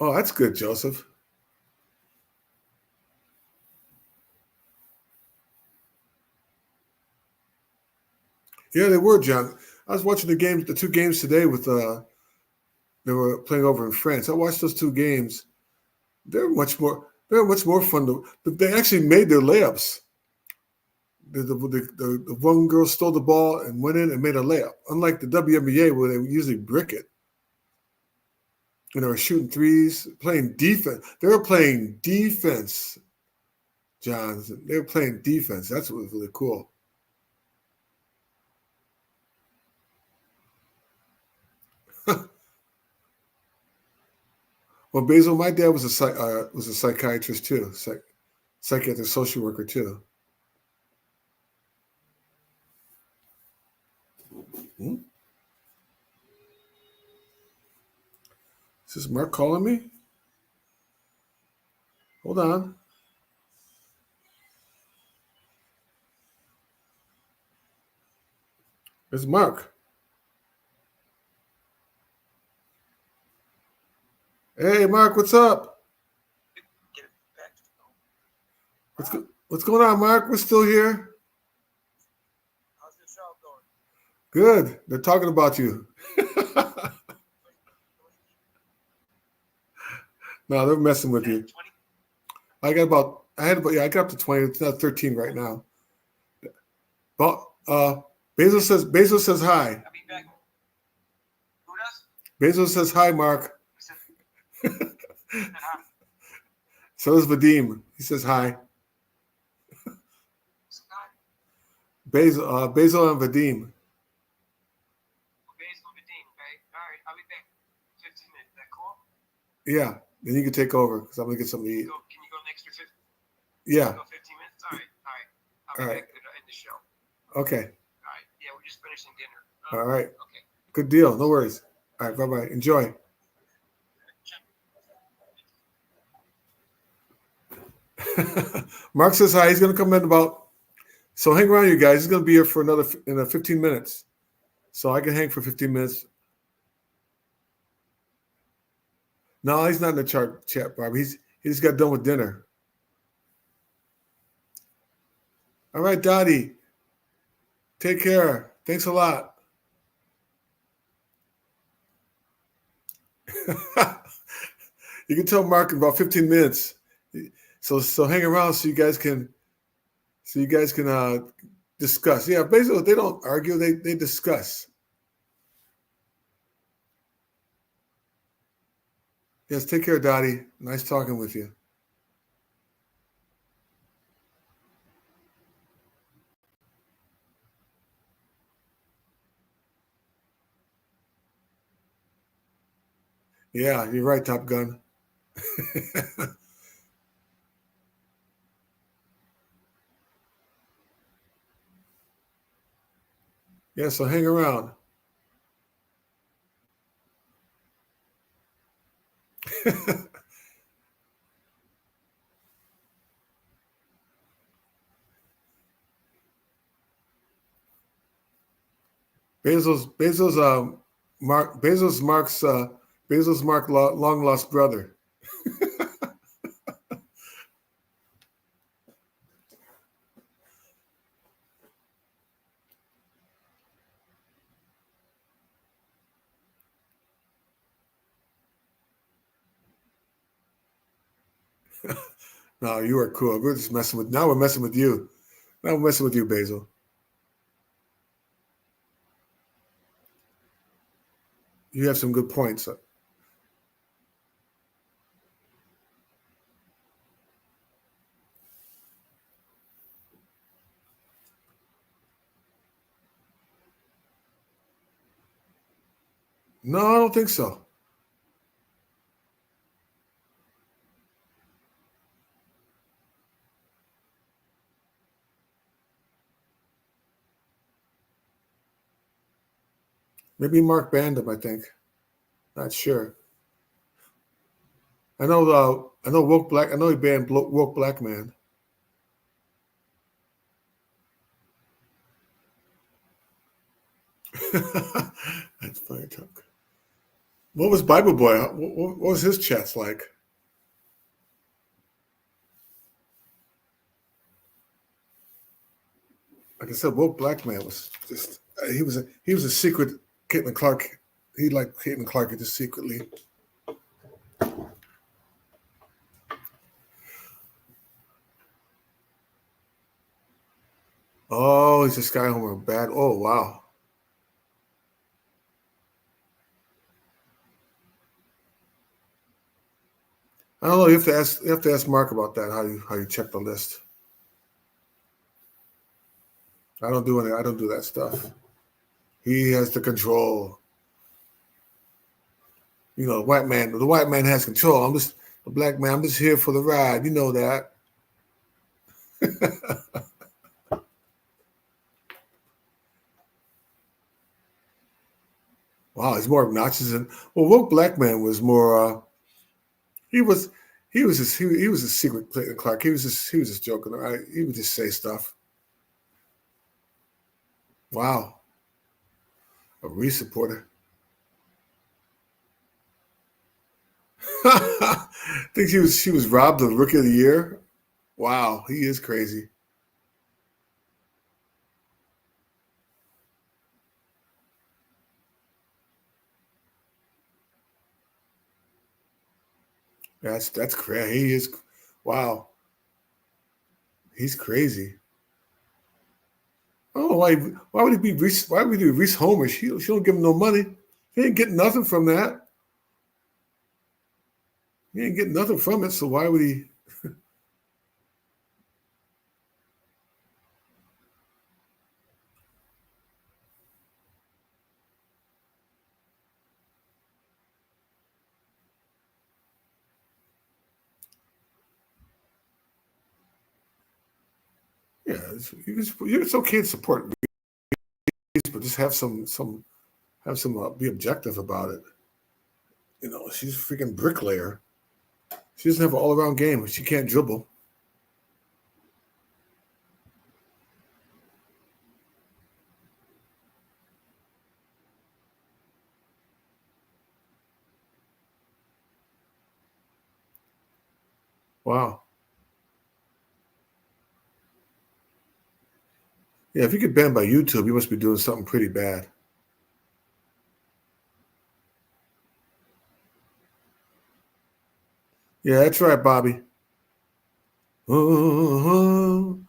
Oh, that's good, Joseph. Yeah, they were, John. I was watching the 2 games today with they were playing over in France. I watched those 2 games. They're much more fun. They actually made their layups. The one girl stole the ball and went in and made a layup. Unlike the WNBA where they usually brick it. They were shooting threes, playing defense. They were playing defense, John. They were playing defense. That's what was really cool. Well, Basil, my dad was a psychiatrist too, psychiatric social worker too. Hmm? Is this Mark calling me? Hold on. It's Mark. Hey, Mark, what's up? What's going on, Mark? We're still here. How's your show going? Good. They're talking about you. No, they're messing with you. 20? I got up to 20. It's not 13 right now. But Basil says hi. I'll be back. Who does? Basil says hi, Mark. Hi. So does Vadim. He says hi. Basil and Vadim. okay? All right, I'll be back. 15 minutes. Is that cool? Yeah. Then you can take over because I'm gonna get something to eat. Can you go an extra 15? Yeah. Go 15 minutes? All right. I'll All be right. back to end the show. Okay. All right. Yeah, we're just finishing dinner. All right. Okay. Good deal. No worries. All right. Bye bye. Enjoy. Mark says hi. He's gonna come in about. So hang around, you guys. He's gonna be here for another 15 minutes. So I can hang for 15 minutes. No, he's not in the chat, Bob. He just got done with dinner. All right, Dottie. Take care. Thanks a lot. You can tell Mark in about 15 minutes. So hang around so you guys can discuss. Yeah, basically they don't argue, they discuss. Yes, take care, Dottie. Nice talking with you. Yeah, you're right, Top Gun. Yeah, so hang around. Bezos Mark long lost brother. No, you are cool. We're just messing with. Now we're messing with you. Now we're messing with you, Basil. You have some good points. No, I don't think so. Maybe Mark banned him. I think. Not sure. I know. I know woke black. I know he banned woke black man. That's funny talk. What was Bible Boy? What was his chats like? Like I said, woke black man was just he was a secret Caitlin Clark. He liked Caitlin Clark just secretly. Oh, he's a Skyhomer bad. Oh wow. I don't know. You have to ask Mark about that. How you check the list. I don't do any. I don't do that stuff. He has the control. You know, the white man has control. I'm just a black man. I'm just here for the ride. You know that. Wow, he's more obnoxious than woke black man was more. He was he was a secret Clayton Clark. He was just joking. Right? He would just say stuff. Wow, a Reese supporter. Think she was robbed of Rookie of the Year. Wow, he is crazy. That's crazy. He is. Wow, he's crazy. Oh, why would he be Reese? Why would he be Reese Homer? She don't give him no money. He ain't getting nothing from that. He ain't getting nothing from it. So why would he? Yeah, it's okay to support, but just be objective about it. She's a freaking bricklayer. She doesn't have an all around game. She can't dribble. Wow. Yeah, if you get banned by YouTube, you must be doing something pretty bad. Yeah, that's right, Bobby. I'm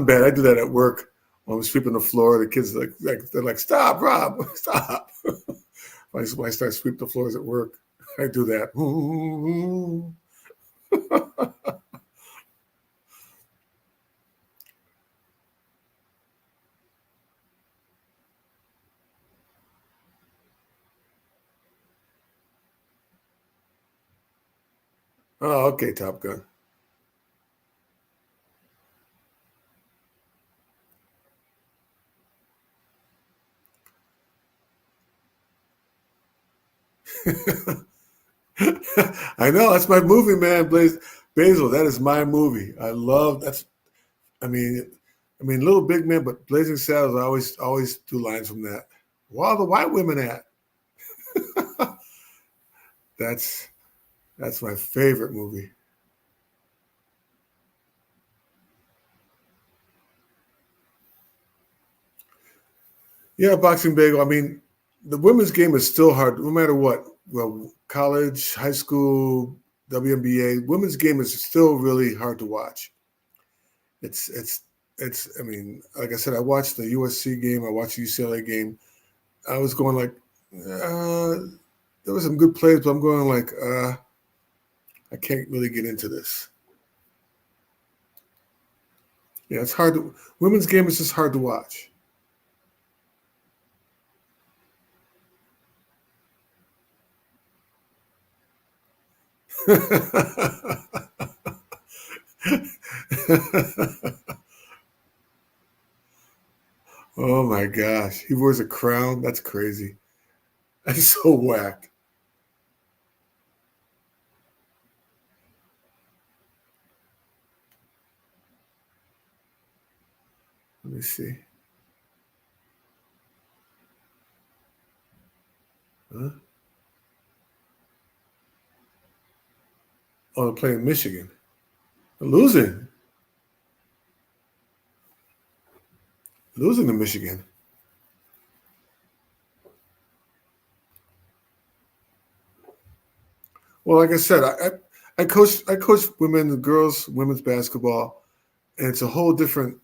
bad. I do that at work when I'm sweeping the floor. The kids they're like, "Stop, Rob, stop!" When I start sweeping the floors at work, I do that. Oh, okay, Top Gun. I know that's my movie, man. Basil, that is my movie. I love that's. I mean, Little Big Man, but Blazing Saddles. I always do lines from that. Where are the white women at? that's that's my favorite movie. Yeah, Boxing Bagel. The women's game is still hard, no matter what. Well, college, high school, WNBA, women's game is still really hard to watch. It's. Like I said, I watched the USC game. I watched the UCLA game. I was going like, there was some good plays, but I'm going like, I can't really get into this. Yeah, it's hard. Women's game is just hard to watch. Oh my gosh, he wears a crown. That's crazy. That's so whacked. Let me see. Huh? Oh, they're playing Michigan. They're losing to Michigan. Well, like I said, I coach women and girls women's basketball, and it's a whole different.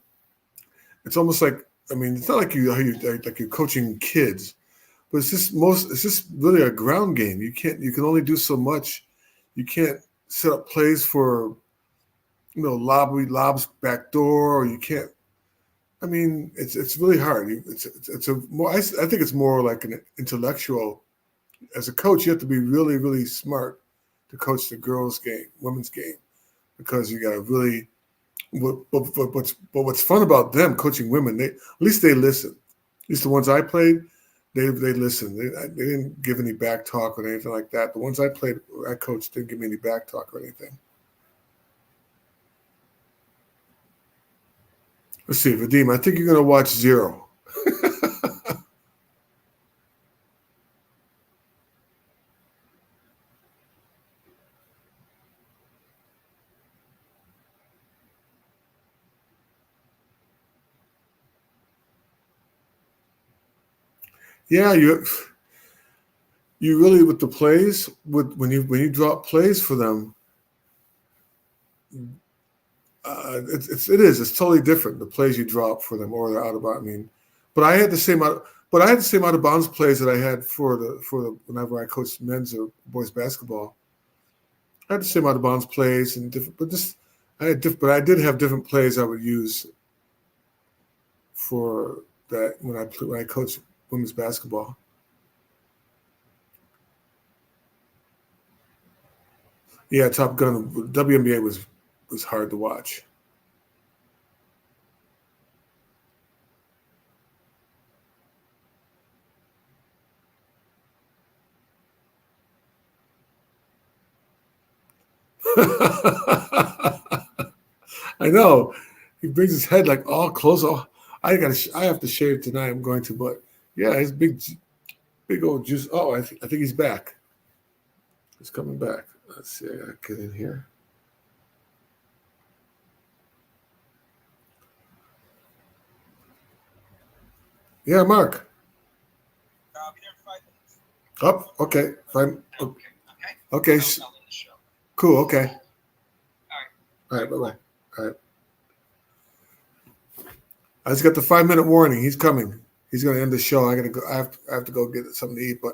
It's almost like it's not like you're coaching kids, but it's just really a ground game. You can only do so much. You can't set up plays for lobs back door, or you can't. It's really hard. It's a more. I think it's more like an intellectual. As a coach, you have to be really, really smart to coach the girls' game, women's game, because you got to really. What's fun about them coaching women? At least they listen. At least the ones I played, they listened. They didn't give any back talk or anything like that. The ones I coached didn't give me any back talk or anything. Let's see, Vadim. I think you're going to watch Zero. Yeah, you really with the plays when you drop plays for them, it's totally different the plays you drop for them or the out of bounds. But I had the same out of bounds plays that I had for the whenever I coached men's or boys basketball. I had the same out of bounds plays and different, but I did have different plays I would use for that when I coached women's basketball. Yeah, Top Gun. WNBA was hard to watch. I know. He brings his head like all close. Oh, I have to shave tonight. I'm going to, but yeah, his big old juice. Oh, I think he's back. He's coming back. Let's see. I gotta get in here. Yeah, Mark. I'll be there in 5 minutes. Up. Okay. Fine. Okay. Okay. I'll end the show. Cool. Okay. All All right. Bye bye. All right. I just got the 5-minute warning. He's coming. He's going to end the show. I gotta go. I have to go get something to eat, but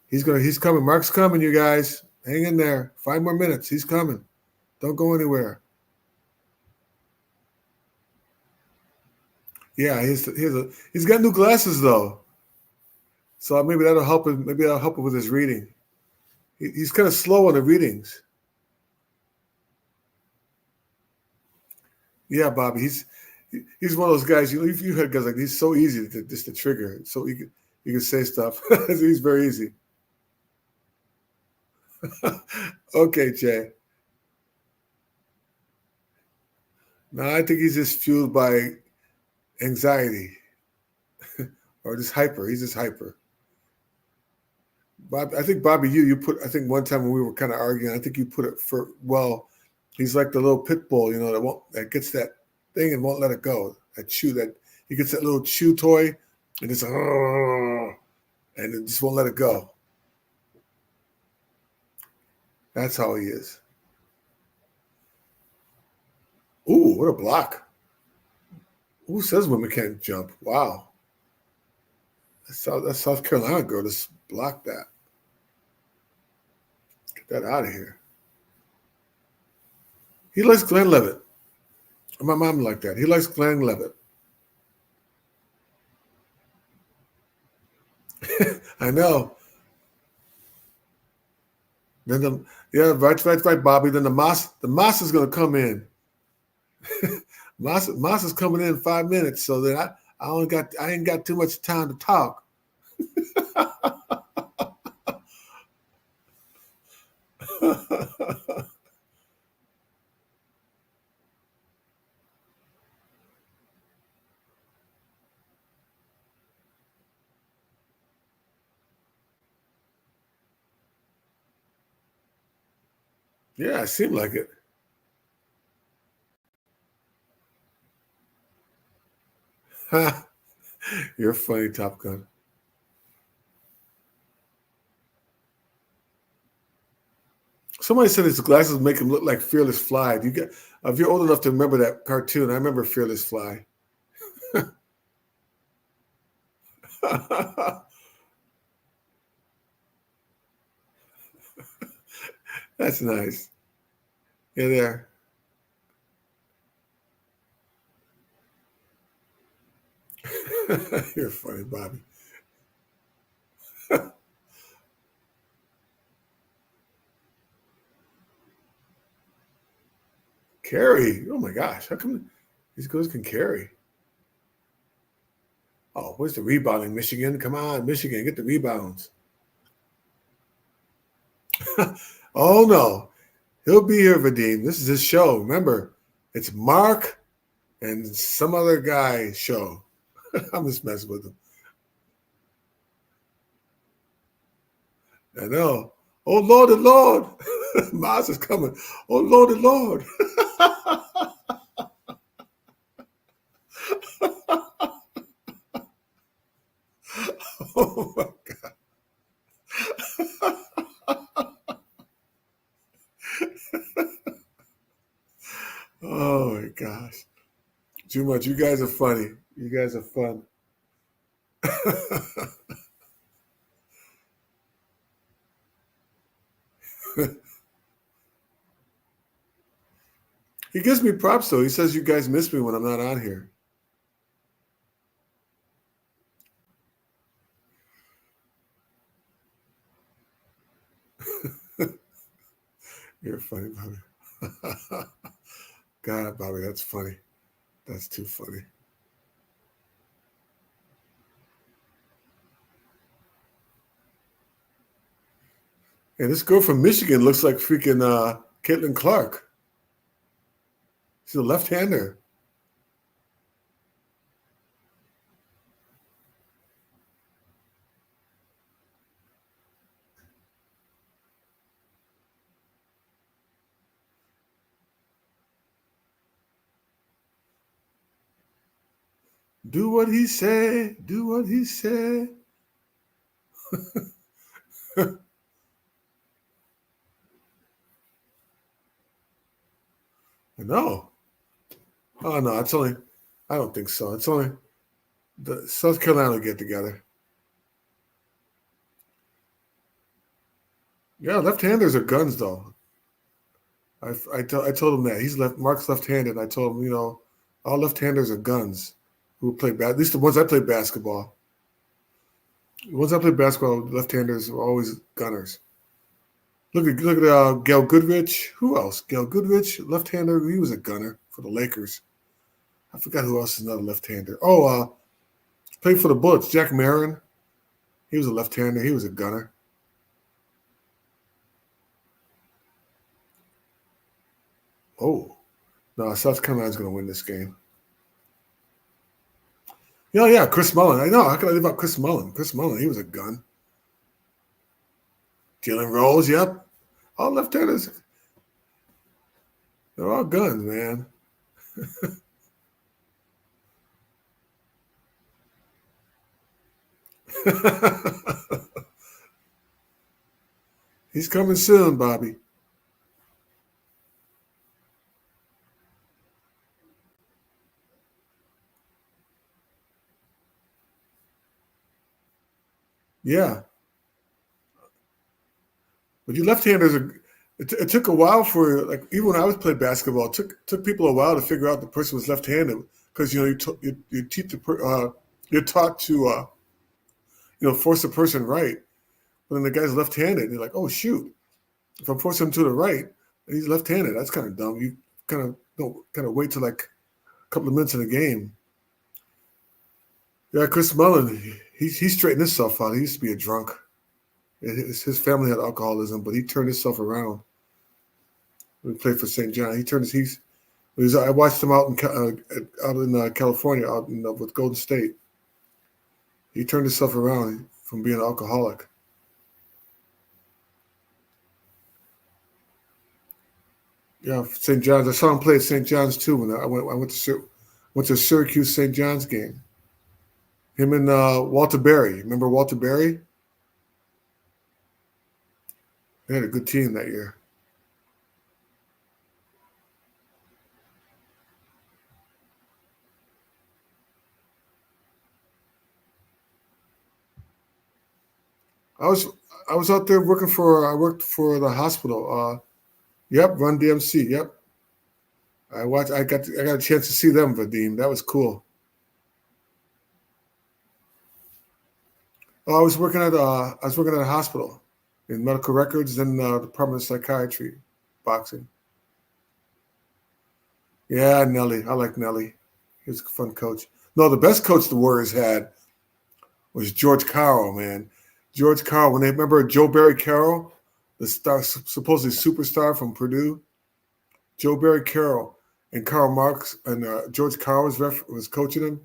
he's coming. Mark's coming. You guys, hang in there. 5 more minutes. He's coming. Don't go anywhere. Yeah, he's got new glasses though, so maybe that'll help him. Maybe that'll help him with his reading. He's kind of slow on the readings. Yeah, Bobby. He's one of those guys. You've had guys like he's so easy to trigger. So you can say stuff. He's very easy. Okay, Jay. No, I think he's just fueled by anxiety or just hyper. He's just hyper. Bob, I think Bobby, you put. I think one time when we were kind of arguing, I think you put it for well. He's like the little pit bull, that gets that thing and won't let it go. That he gets that little chew toy and it's and it just won't let it go. That's how he is. Ooh, what a block! Who says women can't jump? Wow, that South Carolina girl just blocked that. Get that out of here. He likes Glenn Levitt. My mom like that. He likes Glenn Levitt. I know. Then right, Bobby. Then the Moss is going to come in. Moss is coming in 5 minutes, so then I ain't got too much time to talk. Yeah, it seemed like it. You're funny, Top Gun. Somebody said his glasses make him look like Fearless Fly. If you're old enough to remember that cartoon, I remember Fearless Fly. That's nice. Yeah, there. You're funny, Bobby. Carry. Oh my gosh. How come these girls can carry? Oh, where's the rebounding? Michigan. Come on, Michigan, get the rebounds. Oh no. He'll be here, Vadim. This is his show. Remember, it's Mark and some other guy's show. I'm just messing with him. I know. Oh Lord, the Lord. Mars is coming. Oh Lord, the Lord. Oh my God. Oh my gosh. Too much. You guys are funny. You guys are fun. He gives me props though. He says you guys miss me when I'm not on here. You're funny, Bobby. God, Bobby, that's funny. That's too funny. And this girl from Michigan looks like freaking Caitlin Clark. She's a left-hander. Do what he said. Do what he said. No. Oh no, it's only. I don't think so. It's only the South Carolina will get together. Yeah, left-handers are guns, though. I told him that Mark's left-handed. I told him, all left-handers are guns. Who play at least the ones I played basketball. The ones I played basketball, left-handers were always gunners. Look at Gail Goodrich. Who else? Gail Goodrich, left-hander. He was a gunner for the Lakers. I forgot who else is another left-hander. Oh, played for the Bullets. Jack Marin. He was a left-hander. He was a gunner. Oh, no, South Carolina's going to win this game. Yeah, Chris Mullin. I know. How can I leave out Chris Mullin? Chris Mullin, he was a gun. Jalen Rose, yep. All left-handers. They're all guns, man. He's coming soon, Bobby. Yeah. But you left-handers it took a while for, like, even when I was playing basketball, it took people a while to figure out the person was left-handed because you're taught to force the person right. But then the guy's left-handed, and you're like, oh shoot, if I'm forcing him to the right, and he's left-handed, that's kind of dumb. You kind of wait till like a couple of minutes in the game. Yeah, Chris Mullin, he straightened himself out. He used to be a drunk. His family had alcoholism, but he turned himself around. When he played for St. John, I watched him out in California, with Golden State. He turned himself around from being an alcoholic. Yeah, St. John's. I saw him play at St. John's too. When I went to Syracuse St. John's game. Him and Walter Berry. Remember Walter Berry? They had a good team that year. I was out there worked for the hospital. Yep, Run DMC. Yep. I got a chance to see them, Vadim. That was cool. Oh, I was working at a hospital in medical records and Department of Psychiatry, boxing. Yeah, Nelly. I like Nelly. He was a fun coach. No, the best coach the Warriors had was George Karl, man. George Karl, when they remember Joe Barry Carroll, the star, supposedly superstar from Purdue, Joe Barry Carroll and Karl Marx and George Karl was coaching him,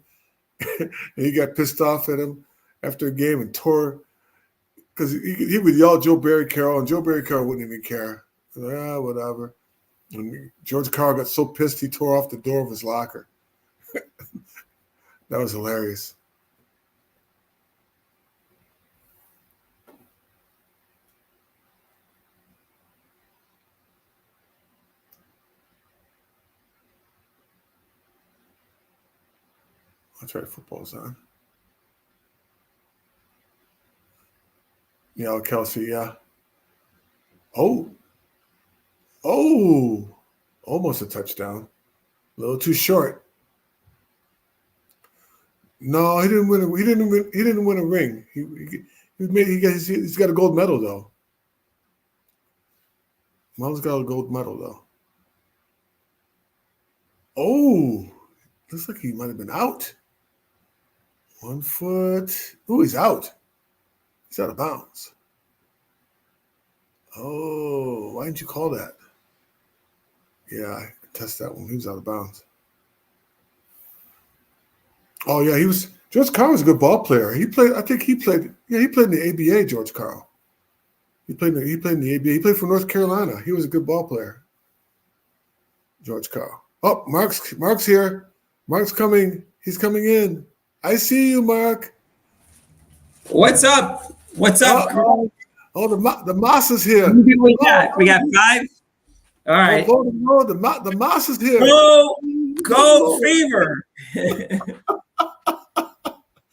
and he got pissed off at him after a game and tore, because he would yell Joe Barry Carroll, and Joe Barry Carroll wouldn't even care. Like, whatever. And George Karl got so pissed he tore off the door of his locker. That was hilarious. That's right, football's on. Yeah, Kelsey, yeah. Oh, almost a touchdown. A little too short. No, he didn't win. He didn't win a ring. He's got a gold medal though. Marlon's got a gold medal though. Oh, looks like he might have been out. 1 foot. Oh, he's out. He's out of bounds. Oh, why didn't you call that? Yeah, I could test that one. He was out of bounds. Oh yeah, he was. George Karl was a good ball player. He played. I think he played. Yeah, he played in the ABA. George Karl. He played in the ABA. He played for North Carolina. He was a good ball player. George Karl. Oh, Mark's here. Mark's coming. He's coming in. I see you, Mark. What's up? What's up? Oh, the Moss is here. Who do we got? We got 5. All right. Oh, the Moss is here. Go Fever.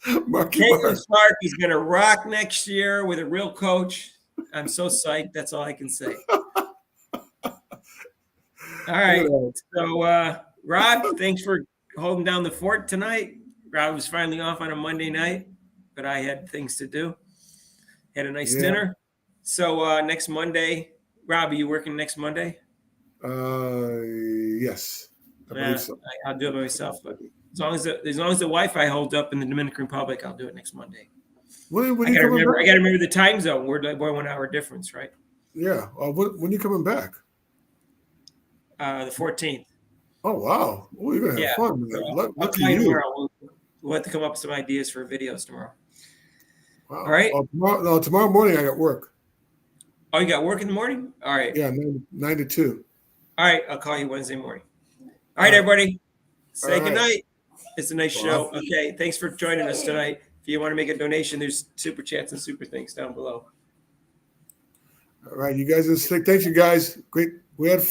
Caitlin Clark is going to rock next year with a real coach. I'm so psyched. That's all I can say. All right. So, Rob, thanks for holding down the fort tonight. Rob was finally off on a Monday night, but I had things to do. Had a nice dinner. So next Monday, Rob, are you working next Monday? Yes. I believe so. I'll do it myself, but as long as the Wi-Fi holds up in the Dominican Republic, I'll do it next Monday. I got to remember the time zone. We're 1 hour difference, right? Yeah. When are you coming back? The 14th. Oh wow! Oh, you're gonna have fun. I'll tell you tomorrow. We'll have to come up with some ideas for videos tomorrow. Wow. All right. Tomorrow morning I got work. Oh, you got work in the morning? All right. Yeah, 9 to 2. All right, I'll call you Wednesday morning. All right, everybody. Say goodnight. It's a nice show. Okay, thanks for joining us tonight. If you want to make a donation, there's super chats and super things down below. All right, you guys are sick. Thanks, you guys. Great. We had fun.